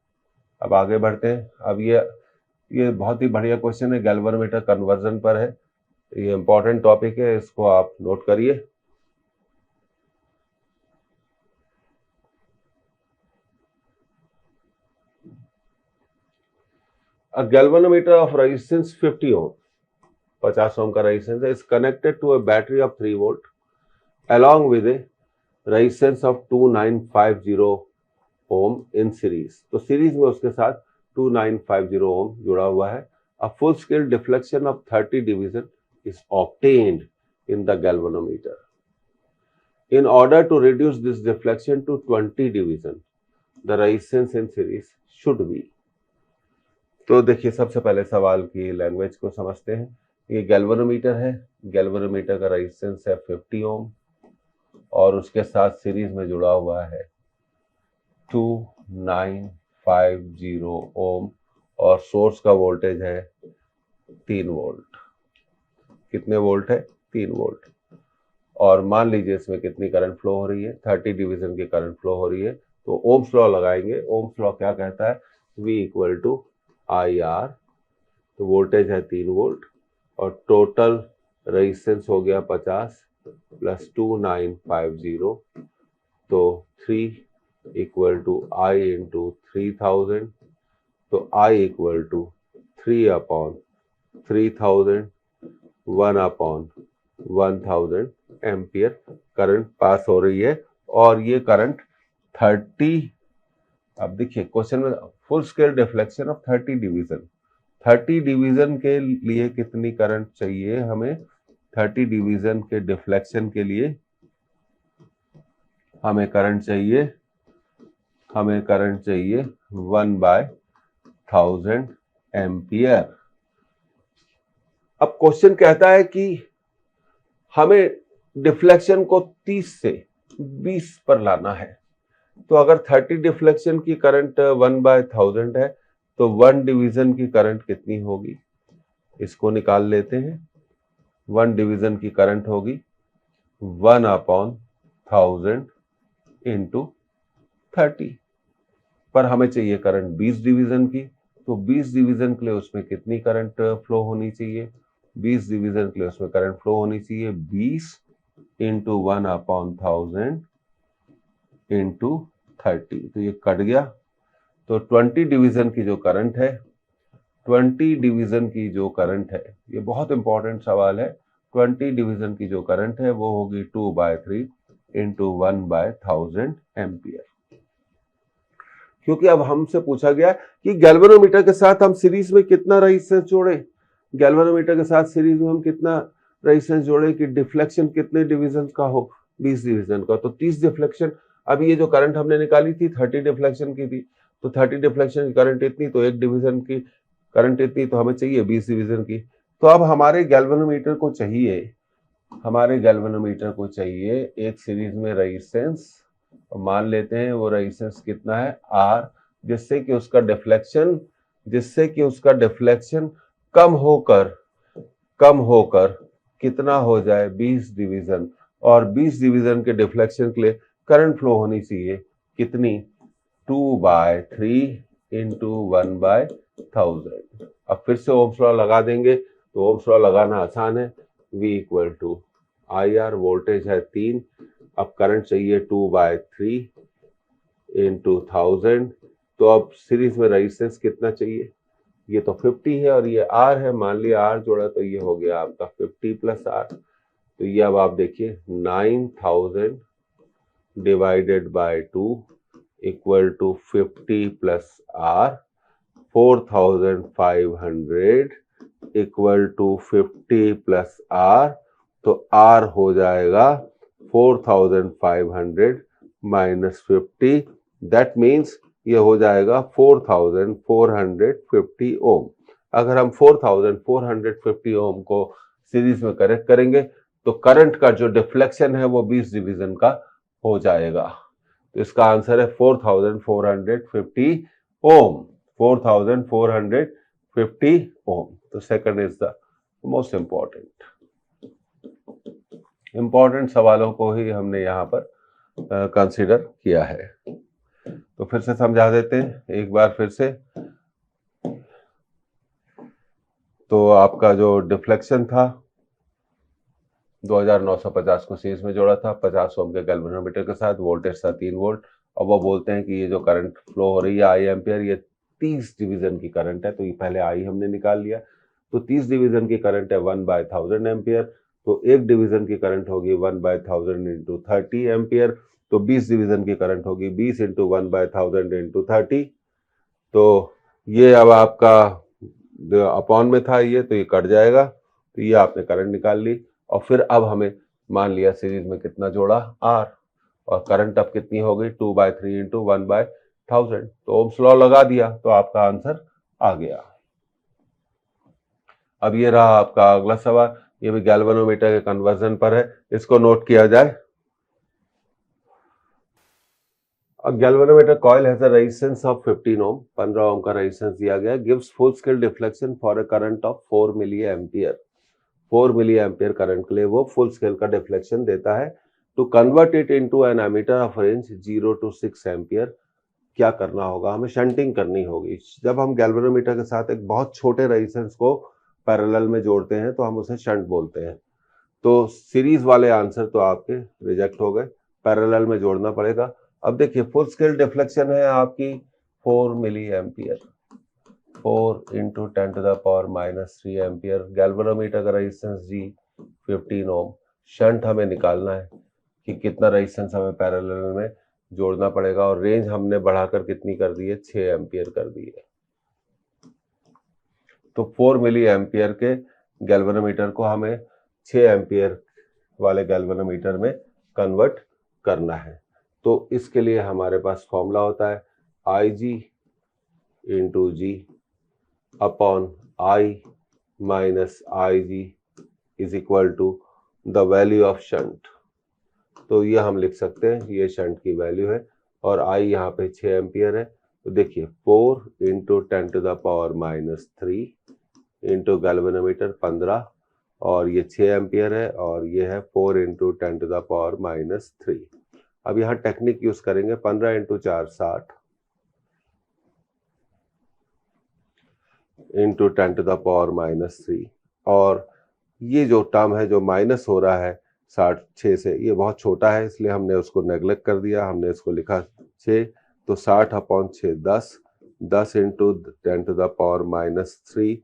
अब आगे बढ़ते हैं। अब ये बहुत ही बढ़िया क्वेश्चन है, गैल्वेनोमीटर कन्वर्जन पर है, ये इंपॉर्टेंट टॉपिक है, इसको आप नोट करिए। A galvanometer of resistance 50 ohm, 50 ओम का रेजिस्टेंस है, is connected to a battery of 3 volt along with a resistance of 2950 ohm in series। तो सीरीज में उसके साथ 2950 ओम जुड़ा हुआ है। A full scale deflection of 30 division is obtained in the galvanometer। In order to reduce this deflection to 20 division, the resistance in series should be। तो देखिए सबसे पहले सवाल की लैंग्वेज को समझते हैं। ये गैल्वेनोमीटर है, गैल्वेनोमीटर का रेजिस्टेंस है 50 ओम और उसके साथ सीरीज में जुड़ा हुआ है 2950 ओम और सोर्स का वोल्टेज है 3 वोल्ट। कितने वोल्ट है, 3 वोल्ट। और मान लीजिए इसमें कितनी करंट फ्लो हो रही है, 30 डिवीजन की करंट फ्लो हो रही है। तो ओम्स लॉ लगाएंगे। ओम्स लॉ क्या कहता है, V equal to I R, तो वोल्टेज है 3 वोल्ट और टोटल रेजिस्टेंस हो गया 50 प्लस 2950, तो 3 इक्वल टू आई इंटू 3000, तो I equal to 3 upon 3000, 1 upon 1000 ampere current pass हो रही है। और ये करंट 30, अब देखिए क्वेश्चन में full scale deflection of 30 division, 30 division के लिए कितनी करंट चाहिए हमें, 30 डिवीजन के डिफ्लेक्शन के लिए हमें करंट चाहिए 1/1000 एम्पियर। अब क्वेश्चन कहता है कि हमें डिफ्लेक्शन को 30 से 20 पर लाना है। तो अगर 30 डिफ्लेक्शन की करंट 1/1000 है तो 1 डिवीजन की करंट कितनी होगी, इसको निकाल लेते हैं। 1 डिवीजन की करंट होगी 1/1000 इंटू 30, पर हमें चाहिए करंट 20 डिवीजन की, तो 20 डिवीजन के लिए उसमें कितनी करंट फ्लो होनी चाहिए, 20 डिवीजन के लिए उसमें करंट फ्लो होनी चाहिए 20 इंटू 1/1000 इंटू 30, तो ये कट गया। तो 20 डिवीजन की जो करंट है, 20 डिवीजन की जो करंट है, ये बहुत इंपॉर्टेंट सवाल है। 20 डिवीजन की जो करंट है वो होगी 2/3 इंटू 1/1000 एम्पियर। क्योंकि अब हमसे पूछा गया कि गैल्वेनोमीटर के साथ हम सीरीज में कितना रेजिस्टेंस जोड़े, गैल्वेनोमीटर के साथ सीरीज में हम कितना रेजिस्टेंस जोड़े कि डिफ्लेक्शन कितने डिवीजन का हो, 20 डिवीजन का। तो 30 डिफ्लेक्शन, अभी ये जो करंट हमने निकाली थी 30 डिफ्लेक्शन की थी, तो 30 डिफ्लेक्शन की करंट इतनी, तो एक डिवीजन की करंट इतनी, तो हमें चाहिए 20 डिवीजन की। तो अब हमारे गैल्वेनोमीटर को चाहिए एक सीरीज में रेजिस्टेंस, मान लेते हैं वो रेजिस्टेंस कितना है R, जिससे कि उसका डिफ्लेक्शन कम होकर कितना हो जाए 20 डिवीजन, और 20 डिवीजन के डिफ्लेक्शन के लिए करंट फ्लो होनी चाहिए कितनी, 2/3 इंटू 1/1000। अब फिर से ओम्स लॉ लगा देंगे, तो ओम्स लॉ लगाना आसान है, V equal to IR, voltage है 3, अब करंट चाहिए 2/3 इंटू 1000, तो अब सीरीज में रेजिस्टेंस कितना चाहिए, ये तो 50 है और ये R है, मान लिया R जोड़ा तो ये हो गया आपका 50 प्लस R। तो ये अब आप देखिए 9000 divided by 2 equal to 50 plus R, 4500 equal to 50 plus R, तो R हो जाएगा 4500 माइनस 50, दैट मीन्स ये हो जाएगा 4450 ओम। अगर हम 4450 ओम को सीरीज में कनेक्ट करेंगे तो करंट का जो डिफ्लेक्शन है वो 20 डिवीजन का हो जाएगा। तो इसका आंसर है 4450 ओम, 4450 ओम। तो second is the most important सवालों को ही हमने यहाँ पर कंसीडर किया है। तो फिर से समझा देते हैं एक बार फिर से। तो आपका जो डिफ्लेक्शन था 2950 को सीरीज में जोड़ा था 50 ओम के गैल्वेनोमीटर के साथ, वोल्टेज था 3 वोल्ट। और वो बोलते हैं कि ये जो करंट फ्लो हो रही है I एम्पियर, ये 30 डिवीजन की करंट है, तो ये पहले I हमने निकाल लिया। तो 30 डिवीजन की करंट है 1/1000 एम्पियर, तो एक डिवीजन की करंट होगी 1/1000 इंटू 30 एम्पियर, तो 20 डिवीजन की करंट होगी 20 इंटू 1/1000 इंटू 30। तो ये अब आपका अपॉन में था ये, तो ये कट जाएगा, तो ये आपने करंट निकाल ली। और फिर अब हमें मान लिया सीरीज में कितना जोड़ा R, और करंट अब कितनी हो गई 2/3 इंटू 1/1000, तो ओम्स लॉ लगा दिया, तो आपका आंसर आ गया। अब ये रहा आपका अगला सवाल, ये भी गैल्वेनोमीटर के कन्वर्जन पर है, इसको नोट किया जाए। A galvanometer coil has a resistance of 15 ohm, 15 ओम का रेजिस्टेंस दिया गया, gives full scale deflection for a current of 4 milli ampere. 4 milli ampere current के लिए वो फुल स्केल का डिफ्लेक्शन देता है। To convert it into an ammeter of range 0 to 6 ampere, क्या करना होगा, हमें शंटिंग करनी होगी। जब हम गैल्वेनोमीटर के साथ एक बहुत छोटे रेजिस्टेंस को पैरेलल में जोड़ते हैं तो हम उसे शंट बोलते हैं। तो सीरीज वाले आंसर तो आपके रिजेक्ट हो गए, पैरेलल में जोड़ना पड़ेगा। अब देखिए फुल स्केल डिफ्लेक्शन है आपकी 4 milli ampere, 4 into 10 to the power -3 ampere, galvanometer का रेजिस्टेंस जी 15 ओम। शंट हमें निकालना है कि कितना रेजिस्टेंस हमें पैरेलल में जोड़ना पड़ेगा, और रेंज हमने बढ़ाकर कितनी कर दी है, 6 एम्पियर कर दी है। तो 4 मिली एम्पियर के गैल्वेनोमीटर को हमें 6 एम्पियर वाले गैल्वेनोमीटर में कन्वर्ट करना है। तो इसके लिए हमारे पास फॉर्मूला होता है IG into G upon I minus IG is equal to the value of shunt. तो ये हम लिख सकते हैं, ये शंट की वैल्यू है, और I यहाँ पे 6 एम्पियर है। तो देखिए 4 into 10 to the power -3 into galvanometer 15, और ये 6 एम्पियर है, और ये है 4 इंटू 10 टू द पावर -3। अब यहाँ टेक्निक यूज करेंगे, 15 into 4 60 into 10 to the power -3, और ये जो टर्म है जो माइनस हो रहा है 6 से, ये बहुत छोटा है, इसलिए हमने उसको नेग्लेक्ट कर दिया, हमने इसको लिखा 6। तो 60/6 10, 10 इंटू 10⁻³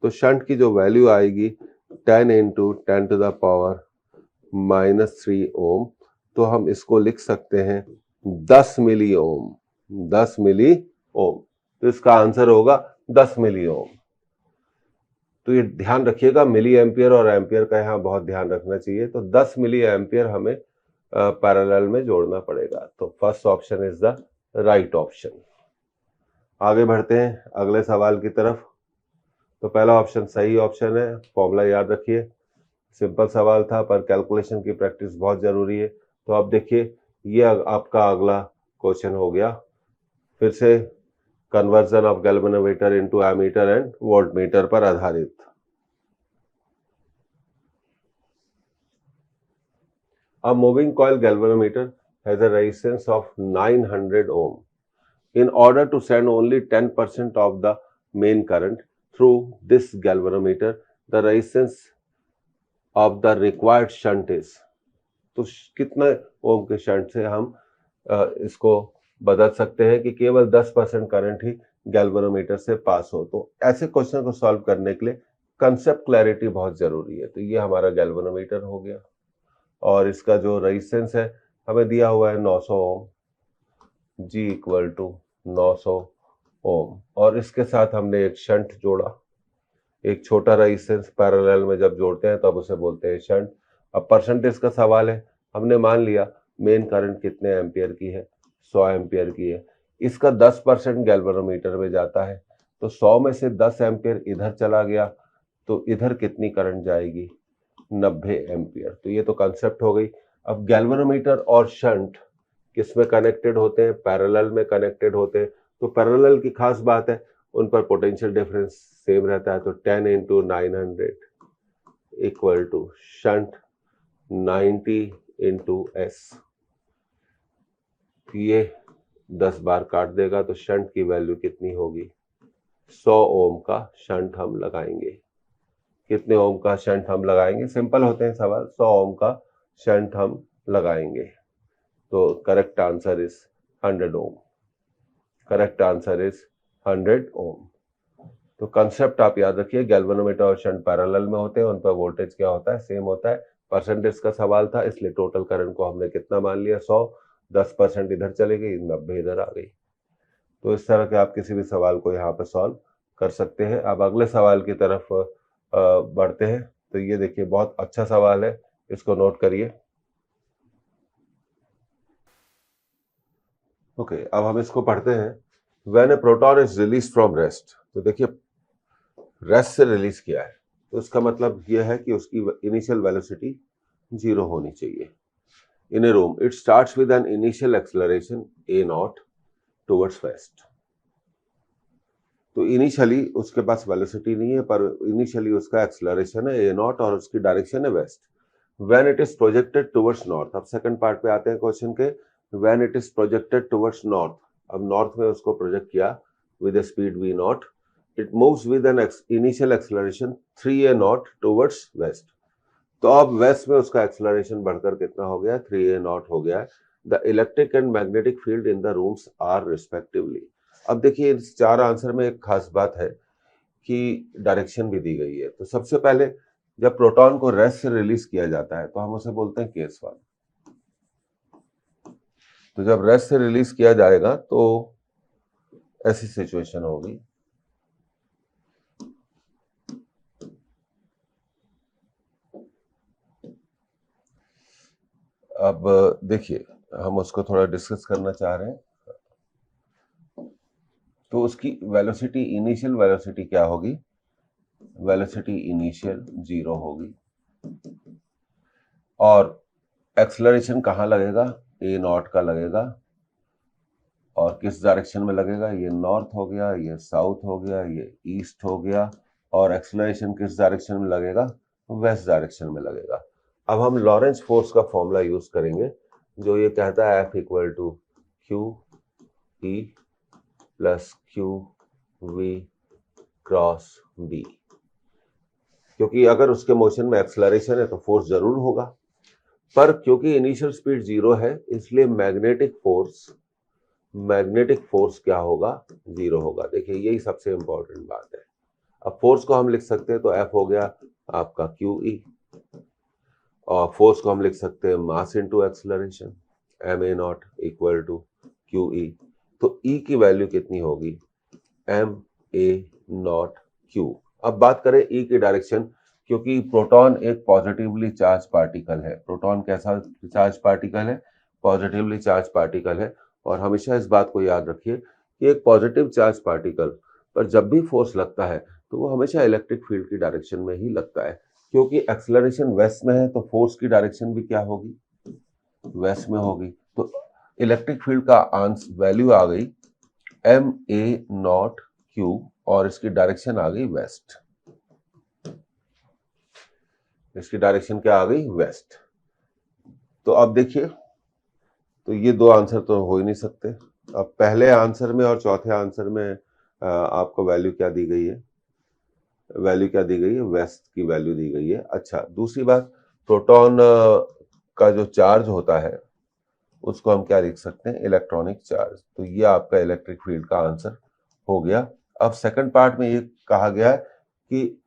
तो शंट की जो वैल्यू आएगी 10 इंटू 10⁻³ ओम। तो हम इसको लिख सकते हैं 10 मिली ओम, 10 मिली ओम। तो इसका आंसर होगा 10 मिली ओम। तो ये ध्यान रखिएगा, मिली एम्पियर और एम्पियर का यहाँ बहुत ध्यान रखना चाहिए। तो 10 मिली एम्पियर हमें पैरेलल में जोड़ना पड़ेगा। तो first option is the right option. आगे बढ़ते हैं अगले सवाल की तरफ। तो पहला ऑप्शन सही ऑप्शन है, फॉर्मूला याद रखिए। सिंपल सवाल था पर कैलकुलेशन की प्रैक्टिस बहुत जरूरी है। तो अब देखिए ये आपका अगला क्वेश्चन हो गया, फिर से conversion of galvanometer into ammeter and voltmeter पर आधारित। A moving coil galvanometer has a resistance of 900 ohm. In order to send only 10% of the main current through this galvanometer, the resistance of the required shunt is. तो कितना ओम के shunt से हम इसको बदल सकते हैं कि केवल 10% करंट ही गैल्वेनोमीटर से पास हो। तो ऐसे क्वेश्चन को सॉल्व करने के लिए कंसेप्ट क्लैरिटी बहुत जरूरी है। तो ये हमारा गैल्वेनोमीटर हो गया और इसका जो रेजिस्टेंस है हमें दिया हुआ है 900 ओम, G इक्वल टू 900 ओम। और इसके साथ हमने एक शंट जोड़ा, एक छोटा रेजिस्टेंस पैरेलल में जब जोड़ते हैं तब उसे बोलते हैं शंट। अब परसेंटेज का सवाल है, हमने मान लिया मेन करंट कितने एम्पियर की है, 100 एम्पियर की है। इसका 10% गैल्वेनोमीटर में जाता है, तो 100 में से 10 एम्पियर इधर चला गया, तो इधर कितनी करंट जाएगी, 90 एम्पियर। तो ये तो कंसेप्ट हो गई। अब गैल्वेनोमीटर और शंट किसमें कनेक्टेड होते हैं, पैरेलल में कनेक्टेड होते हैं। तो पैरेलल की खास बात है उन पर पोटेंशियल डिफरेंस सेम रहता है। तो 10 into 900 equal to shunt 90 into S. ये 10 बार काट देगा तो शंट की वैल्यू कितनी होगी, 100 ओम का शंट हम लगाएंगे। कितने ओम का शंट हम लगाएंगे, सिंपल होते हैं सवाल, 100 ओम का शंट हम लगाएंगे। तो correct answer is 100 ohm. Correct answer is 100 ohm. तो कंसेप्ट आप याद रखिए, गैल्वेनोमीटर और शंट पैरेलल में होते हैं, उन पर वोल्टेज क्या होता है, सेम होता है। परसेंटेज का सवाल था इसलिए टोटल करंट को हमने कितना मान लिया, 100, 10% इधर चली गई, 90 इधर आ गई। तो इस तरह के आप किसी भी सवाल को यहाँ पर सॉल्व कर सकते हैं। अब अगले सवाल की तरफ बढ़ते हैं। तो ये देखिए बहुत अच्छा सवाल है, इसको नोट करिए। ओके, अब हम इसको पढ़ते हैं। When A proton is release from rest, तो देखिए रेस्ट से रिलीज किया है तो इसका मतलब यह है कि उसकी इनिशियल वेलोसिटी 0 होनी चाहिए। In a room it starts with an initial acceleration a0 towards west. तो इनिशियली उसके पास वेलोसिटी नहीं है पर इनिशियली उसका एक्सेलरेशन है a0 और उसकी डायरेक्शन है west. When it is projected towards north, अब सेकंड पार्ट पे आते हैं क्वेश्चन के। When it is projected towards north, अब नॉर्थ में उसको प्रोजेक्ट किया with a speed v0, it moves with an initial acceleration 3a0 towards west। तो अब वेस्ट में उसका एक्सेलरेशन बढ़कर कितना हो गया, 3a0 हो गया है। The electric and magnetic field in the rooms are respectively. अब देखिए इस 4 आंसर में एक खास बात है कि डायरेक्शन भी दी गई है। तो सबसे पहले जब प्रोटॉन को रेस्ट से रिलीज किया जाता है तो हम उसे बोलते हैं केस 1। तो जब रेस्ट से रिलीज किया जाएगा तो ऐसी सिचुएशन होगी। अब देखिए हम उसको थोड़ा डिस्कस करना चाह रहे हैं। तो उसकी वेलोसिटी, इनिशियल वेलोसिटी क्या होगी, वेलोसिटी इनिशियल 0 होगी। और एक्सेलरेशन कहाँ लगेगा, a0 का लगेगा। और किस डायरेक्शन में लगेगा, ये नॉर्थ हो गया, ये साउथ हो गया, ये ईस्ट हो गया। और एक्सेलरेशन किस डायरेक्शन में लगेगा, वेस्ट डायरेक्शन में लगेगा। अब हम लॉरेंस फोर्स का फॉर्मूला यूज करेंगे जो ये कहता है F equal to Q E plus Q V cross B. क्योंकि अगर उसके मोशन में एक्सेलरेशन है तो फोर्स जरूर होगा, पर क्योंकि इनिशियल स्पीड 0 है इसलिए मैग्नेटिक फोर्स क्या होगा, 0 होगा। देखिए यही सबसे इंपॉर्टेंट बात है। अब फोर्स को हम लिख सकते हैं, तो F हो गया आपका QE, और फोर्स को हम लिख सकते हैं mass into acceleration, ma0 equal to QE। तो E की वैल्यू कितनी होगी, ma0 Q। अब बात करें E की डायरेक्शन, क्योंकि प्रोटॉन एक पॉजिटिवली चार्ज पार्टिकल है। प्रोटॉन कैसा चार्ज पार्टिकल है, पॉजिटिवली चार्ज पार्टिकल है। और हमेशा इस बात को याद रखिए कि एक पॉजिटिव चार्ज पार्टिकल पर जब भी फोर्स लगता है तो वो हमेशा इलेक्ट्रिक फील्ड की डायरेक्शन में ही लगता है। क्योंकि एक्सेलरेशन वेस्ट में है तो फोर्स की डायरेक्शन भी क्या होगी, वेस्ट में होगी। तो इलेक्ट्रिक फील्ड का वैल्यू आ गई ma0 Q, और इसकी डायरेक्शन आ गई वेस्ट। इसकी डायरेक्शन क्या आ गई, वेस्ट। तो अब देखिए, तो ये दो आंसर तो हो ही नहीं सकते। अब पहले आंसर में और चौथे आंसर में आपको वैल्यू क्या दी गई है, वेस्ट की वैल्यू दी गई है। अच्छा, दूसरी बात, प्रोटॉन का जो चार्ज होता है उसको हम क्या लिख सकते हैं, इलेक्ट्रॉनिक चार्ज। तो ये आपका इलेक्ट्रिक फील्ड का आंसर हो गया। अब सेकंड पार्ट में ये कहा गया है कि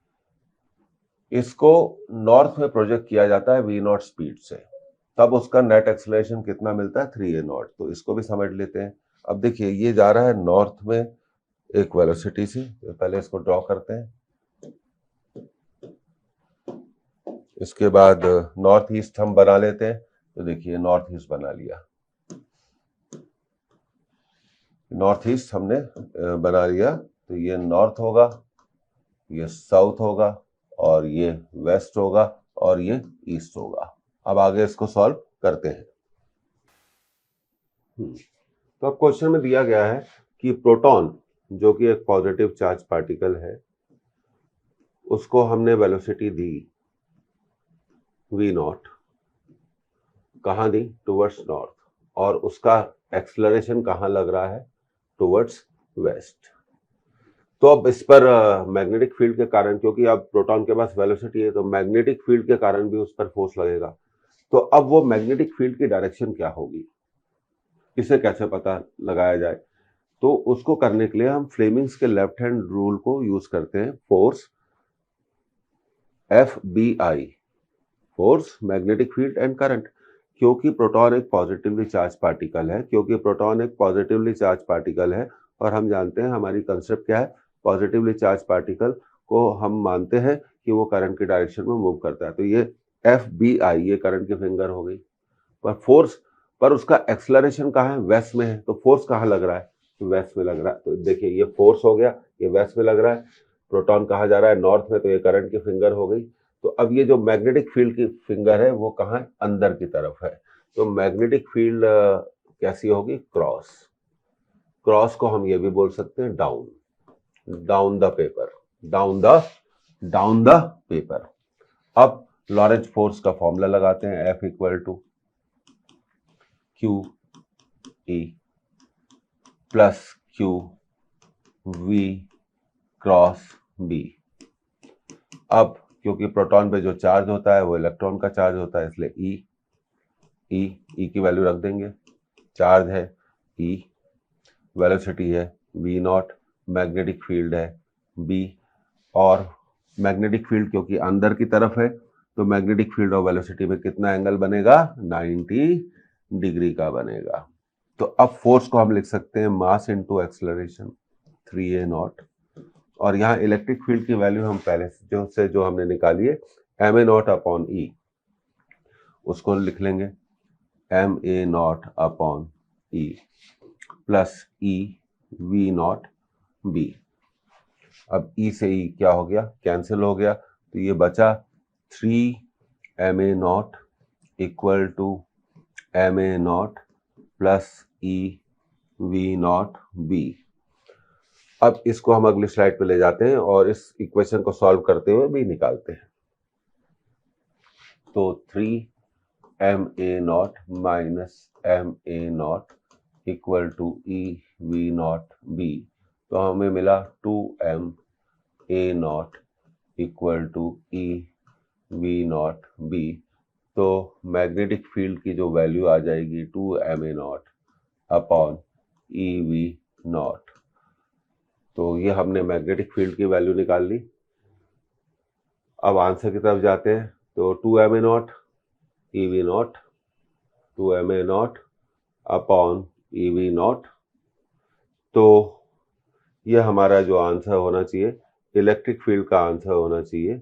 इसको नॉर्थ में प्रोजेक्ट किया जाता है v0 स्पीड से, तब उसका नेट एक्सेलरेशन कितना मिलता है, 3a0। तो इसको भी समझ लेते हैं। अब देखिए ये जा रहा है नॉर्थ में एक वेलोसिटी से, तो पहले इसको ड्रॉ करते हैं। इसके बाद नॉर्थ ईस्ट हम बना लेते हैं। तो देखिए नॉर्थ ईस्ट बना लिया, नॉर्थ ईस्ट हमने बना लिया। तो ये नॉर्थ होगा, ये साउथ होगा, और ये वेस्ट होगा, और ये ईस्ट होगा। अब आगे इसको सॉल्व करते हैं। तो अब क्वेश्चन में दिया गया है कि प्रोटॉन जो कि एक पॉजिटिव चार्ज पार्टिकल है, उसको हमने वेलोसिटी दी v0, कहाँ दी, टुवर्ड्स नॉर्थ, और उसका एक्सेलरेशन कहाँ लग रहा है, टुवर्ड्स वेस्ट। तो अब इस पर मैग्नेटिक फील्ड के कारण, क्योंकि अब प्रोटॉन के पास वेलोसिटी है तो मैग्नेटिक फील्ड के कारण भी उस पर फोर्स लगेगा। तो अब वो मैग्नेटिक फील्ड की डायरेक्शन क्या होगी, इसे कैसे पता लगाया जाए। तो उसको करने के लिए हम फ्लेमिंग्स के लेफ्ट हैंड रूल को यूज करते हैं, force FBI, force, magnetic field and current. क्योंकि प्रोटॉन एक पॉजिटिवली चार्ज पार्टिकल है, और हम जानते हैं हमारी कंसेप्ट क्या है, पॉजिटिवली चार्ज पार्टिकल को हम मानते हैं कि वो करंट की डायरेक्शन में मूव करता है। तो ये FBI, ये करंट की फिंगर हो गई। पर उसका एक्सेलरेशन कहाँ है, वेस्ट में है। तो फोर्स कहाँ लग रहा है, वेस्ट में लग रहा है। तो देखिए ये फोर्स हो गया, ये वेस्ट में लग रहा है। प्रोटॉन कहाँ जा रहा है, नॉर्थ में, तो ये करंट की फिंगर हो गई। तो अब ये जो मैग्नेटिक फील्ड की फिंगर है वो कहाँ है, अंदर की तरफ है। तो मैग्नेटिक फील्ड कैसी होगी, क्रॉस को हम ये भी बोल सकते हैं डाउन द पेपर। अब लॉरेंज फोर्स का फॉर्मूला लगाते हैं, F equal to QE plus QV cross B। अब क्योंकि प्रोटॉन पे जो चार्ज होता है वो इलेक्ट्रॉन का चार्ज होता है, इसलिए E की वैल्यू रख देंगे। चार्ज है E, वेलोसिटी है v0, मैग्नेटिक फील्ड है B, और मैग्नेटिक फील्ड क्योंकि अंदर की तरफ है तो मैग्नेटिक फील्ड और वेलोसिटी में कितना एंगल बनेगा, 90 डिग्री का बनेगा। तो अब फोर्स को हम लिख सकते हैं मास इनटू एक्सेलरेशन, 3a0, और यहाँ इलेक्ट्रिक फील्ड की वैल्यू हम पहले जो हमने निकाली है, ma0 अपॉन E, उसको लिख लेंगे ma0 upon E plus v0 B। अब E से E क्या हो गया, कैंसिल हो गया। तो ये बचा 3ma0 equal to ma0 plus v0 B। अब इसको हम अगली स्लाइड पे ले जाते हैं और इस इक्वेशन को सॉल्व करते हुए भी निकालते हैं। तो 3ma0 minus ma0 equal to v0 B। तो हमें मिला 2ma0 equal to E V naught B, तो मैग्नेटिक फील्ड की जो वैल्यू आ जाएगी 2ma0 upon E V not. तो ये हमने मैग्नेटिक फील्ड की वैल्यू निकाल ली। अब आंसर की तरफ जाते हैं, तो 2ma0 E V not, 2ma0 upon E V not, तो ये हमारा जो आंसर होना चाहिए, इलेक्ट्रिक फील्ड का आंसर होना चाहिए,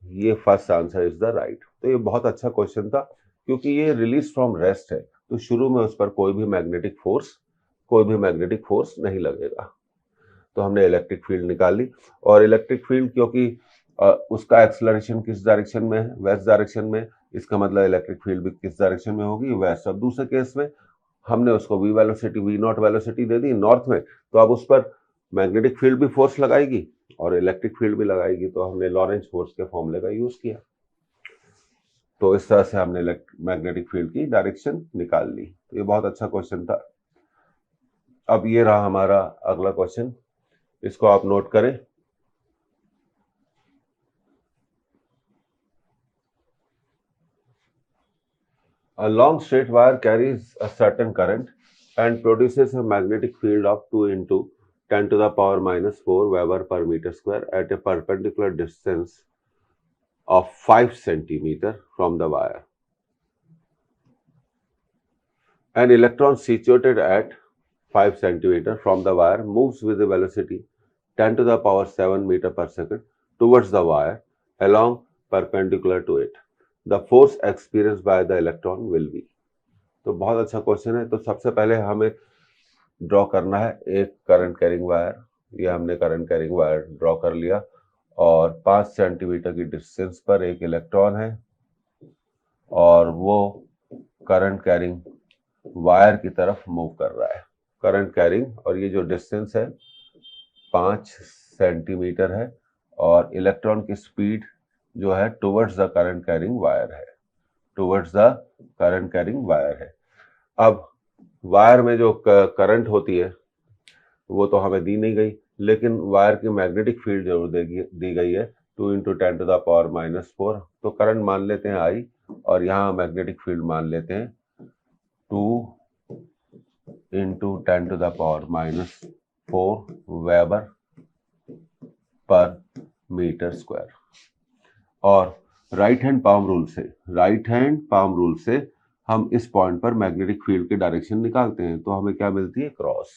ये first answer is the right. तो ये बहुत अच्छा क्वेश्चन था, क्योंकि ये रिलीज फ्रॉम रेस्ट है, तो शुरू में उस पर कोई भी मैग्नेटिक फोर्स नहीं लगेगा। तो हमने इलेक्ट्रिक फील्ड निकाल ली, और इलेक्ट्रिक फील्ड क्योंकि उसका एक्सलरेशन किस डायरेक्शन में है, वेस्ट डायरेक्शन में, इसका मतलब इलेक्ट्रिक फील्ड भी किस डायरेक्शन में होगी, वेस्ट। अब दूसरे केस में हमने उसको V velocity, V naught velocity दे दी नॉर्थ में, तो अब उस पर मैग्नेटिक फील्ड भी फोर्स लगाएगी और इलेक्ट्रिक फील्ड भी लगाएगी, तो हमने लॉरेंस फोर्स के फॉर्मूले का यूज किया। तो इस तरह से हमने मैग्नेटिक फील्ड की डायरेक्शन निकाल ली। तो ये बहुत अच्छा क्वेश्चन था। अब ये रहा हमारा अगला क्वेश्चन, इसको आप नोट करें। A long straight wire carries a certain current and produces a magnetic field of 2 into 10 to the power minus 4 Weber per meter square at a perpendicular distance of 5 centimeter from the wire. An electron situated at 5 centimeter from the wire moves with a velocity 10 to the power 7 meter per second towards the wire along perpendicular to it. The force experienced by the electron will be. तो बहुत अच्छा question है। तो सबसे पहले हमें draw करना है एक करंट कैरिंग वायर। ये हमने करंट कैरिंग वायर ड्रॉ कर लिया, और 5 सेंटीमीटर की डिस्टेंस पर एक इलेक्ट्रॉन है, और वो करंट कैरिंग वायर की तरफ मूव कर रहा है। करंट कैरिंग, और ये जो डिस्टेंस है 5 सेंटीमीटर है, और इलेक्ट्रॉन की स्पीड जो है towards the current carrying wire है, towards the current carrying wire है। अब वायर में जो करंट होती है वो तो हमें दी नहीं गई, लेकिन वायर की मैग्नेटिक फील्ड जरूर दी गई है 2 into 10 to the power minus 4। तो करंट मान लेते हैं आई, और यहाँ मैग्नेटिक फील्ड मान लेते हैं 2 into 10 to the power minus 4 weber per metre square. और राइट हैंड पाम रूल से हम इस पॉइंट पर मैग्नेटिक फील्ड की डायरेक्शन निकालते हैं, तो हमें क्या मिलती है, क्रॉस।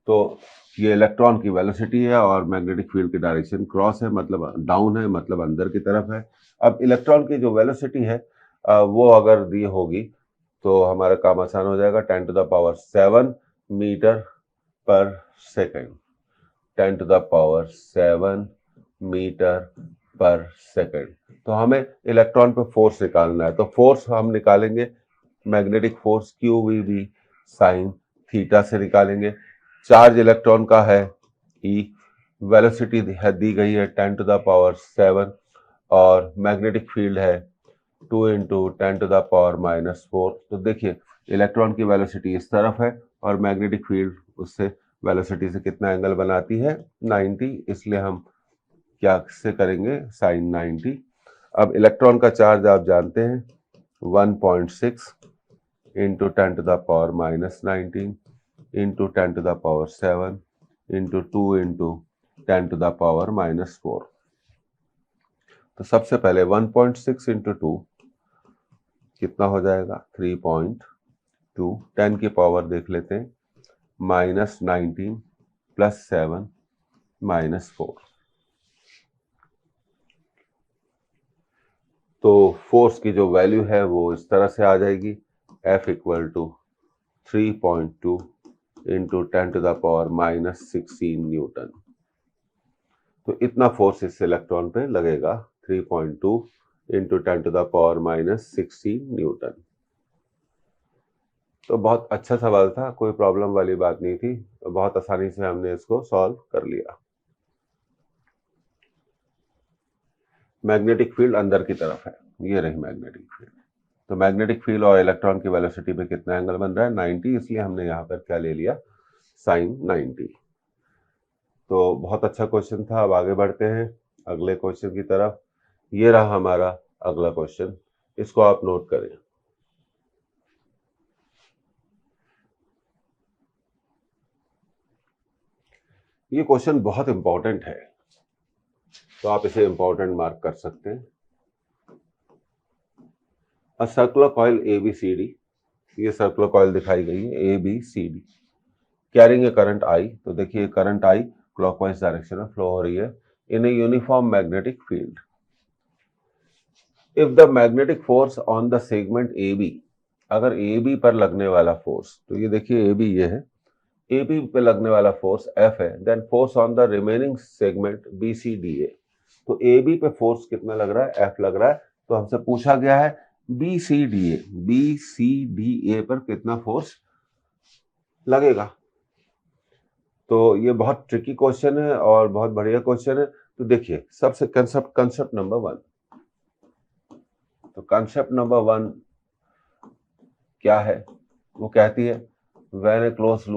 तो ये इलेक्ट्रॉन की वेलोसिटी है और मैग्नेटिक फील्ड की डायरेक्शन क्रॉस है, मतलब डाउन है, मतलब अंदर की तरफ है। अब इलेक्ट्रॉन की जो वेलोसिटी है वो अगर दी होगी तो हमारा काम आसान हो जाएगा। 10 to the power 7 metre per second, 10 to the power 7 metre per second. तो हमें इलेक्ट्रॉन पर फोर्स निकालना है, तो फोर्स हम निकालेंगे magnetic force QVB sine theta से निकालेंगे। चार्ज इलेक्ट्रॉन का है E, वेलोसिटी दी गई है 10 to the power 7, और मैग्नेटिक फील्ड है 2 into 10 to the power minus 4। तो देखिए इलेक्ट्रॉन की वेलोसिटी इस तरफ है और मैग्नेटिक फील्ड उससे वेलोसिटी से कितना एंगल बनाती है, 90, इसलिए हम क्या से करेंगे, साइन 90। अब इलेक्ट्रॉन का चार्ज आप जानते हैं 1.6 into 10 to the power minus 19 into 10 to the power 7 into 2 into 10 to the power minus 4। तो सबसे पहले 1.6 into 2 कितना हो जाएगा, 3.2, 10 की पावर देख लेते हैं, माइनस 19 प्लस 7 माइनस 4। तो फोर्स की जो वैल्यू है वो इस तरह से आ जाएगी, F equal to 3.2 into 10 to the power minus 16 newton. तो इतना फोर्स इस इलेक्ट्रॉन पे लगेगा, 3.2 into 10 to the power minus 16 newton. तो बहुत अच्छा सवाल था, कोई प्रॉब्लम वाली बात नहीं थी, तो बहुत आसानी से हमने इसको सॉल्व कर लिया। मैग्नेटिक फील्ड अंदर की तरफ है, ये रही मैग्नेटिक फील्ड। तो मैग्नेटिक फील्ड और इलेक्ट्रॉन की वेलोसिटी पे कितना एंगल बन रहा है, 90, इसलिए हमने यहाँ पर क्या ले लिया, साइन 90। तो बहुत अच्छा क्वेश्चन था। अब आगे बढ़ते हैं अगले क्वेश्चन की तरफ। ये रहा हमारा अगला क्वेश्चन, इसको आप नोट करें। ये क्वेश्चन बहुत इंपॉर्टेंट है, तो आप इसे इंपॉर्टेंट मार्क कर सकते हैं। अ सर्कुलर कॉइल ABCD, ये सर्कुलर कॉइल दिखाई गई है ABCD, carrying a current I। तो देखिए करंट I क्लॉकवाइज डायरेक्शन में फ्लो हो रही है in a uniform magnetic field. If the magnetic force on the segment AB, अगर AB पर लगने वाला फोर्स, तो ये देखिए AB ये है, AB पे लगने वाला फोर्स F है, then force on the remaining segment BCDA। तो AB पे फोर्स कितना लग रहा है? F लग रहा है। तो हमसे पूछा गया है BCDA पर कितना फोर्स लगेगा। तो ये बहुत ट्रिकी क्वेश्चन है और बहुत बढ़िया क्वेश्चन है। तो देखिए सबसे कंसेप्ट नंबर 1, तो कंसेप्ट नंबर 1 क्या है? वो कहती है व्हेन ए क्लोज्ड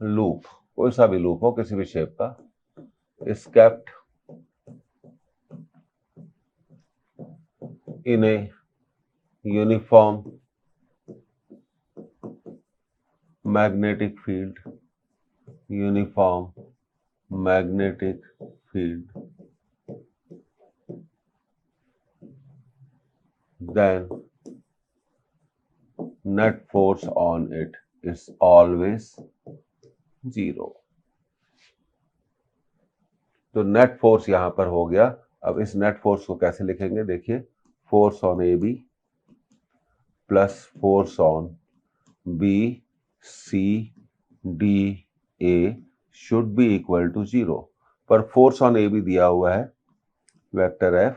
लूप, कोई सा भी लूप हो किसी भी शेप का, is kept in a uniform magnetic field, then net force on it is always 0। तो नेट फोर्स यहां पर हो गया। अब इस नेट फोर्स को कैसे लिखेंगे? देखिए force on AB plus force on BCDA should be equal to 0। पर फोर्स ऑन AB दिया हुआ है vector F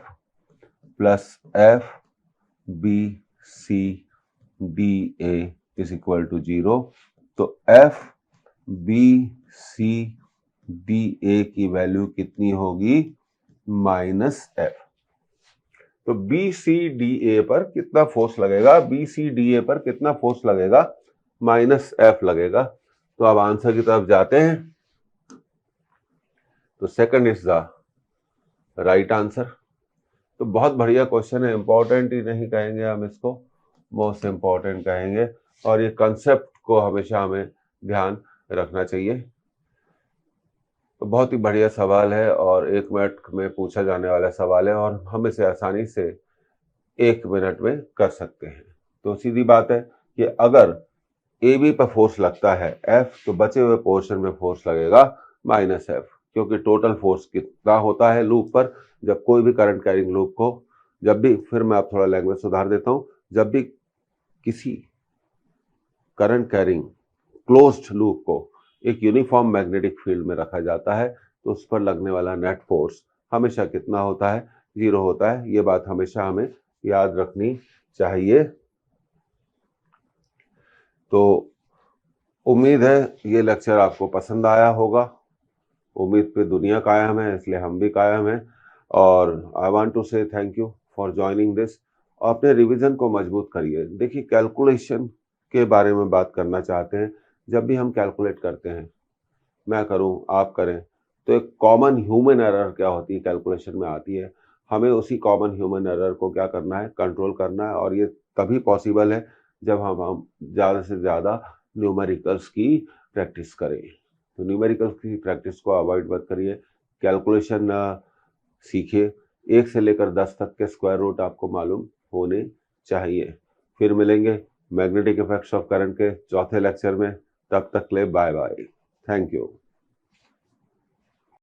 plus FBCDA is equal to 0। तो FBCDA की वैल्यू कितनी होगी? -F। तो BCDA पर कितना फोर्स लगेगा? BCDA पर कितना फोर्स लगेगा? -F लगेगा। तो अब आंसर की तरफ जाते हैं। तो second is the right answer. तो बहुत बढ़िया क्वेश्चन है, इंपॉर्टेंट ही नहीं कहेंगे हम इसको, मोस्ट इंपॉर्टेंट कहेंगे। और ये कंसेप्ट को हमेशा हमें ध्यान रखना चाहिए। तो बहुत ही बढ़िया सवाल है और 1 मिनट में पूछा जाने वाला सवाल है और हम इसे आसानी से 1 मिनट में कर सकते हैं। तो सीधी बात है कि अगर AB पर फोर्स लगता है F, तो बचे हुए पोर्शन में फोर्स लगेगा -F, क्योंकि टोटल फोर्स कितना होता है लूप पर? जब कोई भी करंट कैरिंग लूप को, जब भी, फिर मैं आप थोड़ा लैंग्वेज सुधार देता हूं, जब भी किसी करंट कैरिंग क्लोज्ड लूप को एक यूनिफॉर्म मैग्नेटिक फील्ड में रखा जाता है, तो उस पर लगने वाला नेट फोर्स हमेशा कितना होता है? 0 होता है। ये बात हमेशा हमें याद रखनी चाहिए। तो उम्मीद है ये लेक्चर आपको पसंद आया होगा। उम्मीद पे दुनिया कायम है, इसलिए हम भी कायम हैं। और आई वांट टू से thank you for joining this. और अपने रिवीजन को मजबूत करिए। देखिए कैलकुलेशन के बारे में बात करना चाहते हैं। जब भी हम कैलकुलेट करते हैं, मैं करूं, आप करें, तो एक कॉमन ह्यूमन एरर क्या होती है कैलकुलेशन में आती है। हमें उसी कॉमन ह्यूमन एरर को क्या करना है? कंट्रोल करना है। और ये तभी पॉसिबल है जब हम ज़्यादा से ज़्यादा न्यूमेरिकल्स की प्रैक्टिस करें। तो न्यूमेरिकल्स की प्रैक्टिस को अवॉइड मत करिए, कैलकुलेशन सीखिए। 1 से लेकर 10 तक के स्क्वायर रूट आपको मालूम होने चाहिए। फिर मिलेंगे मैग्नेटिक इफेक्ट्स ऑफ करंट के चौथे लेक्चर में। तब तक ले बाय बाय। Thank you.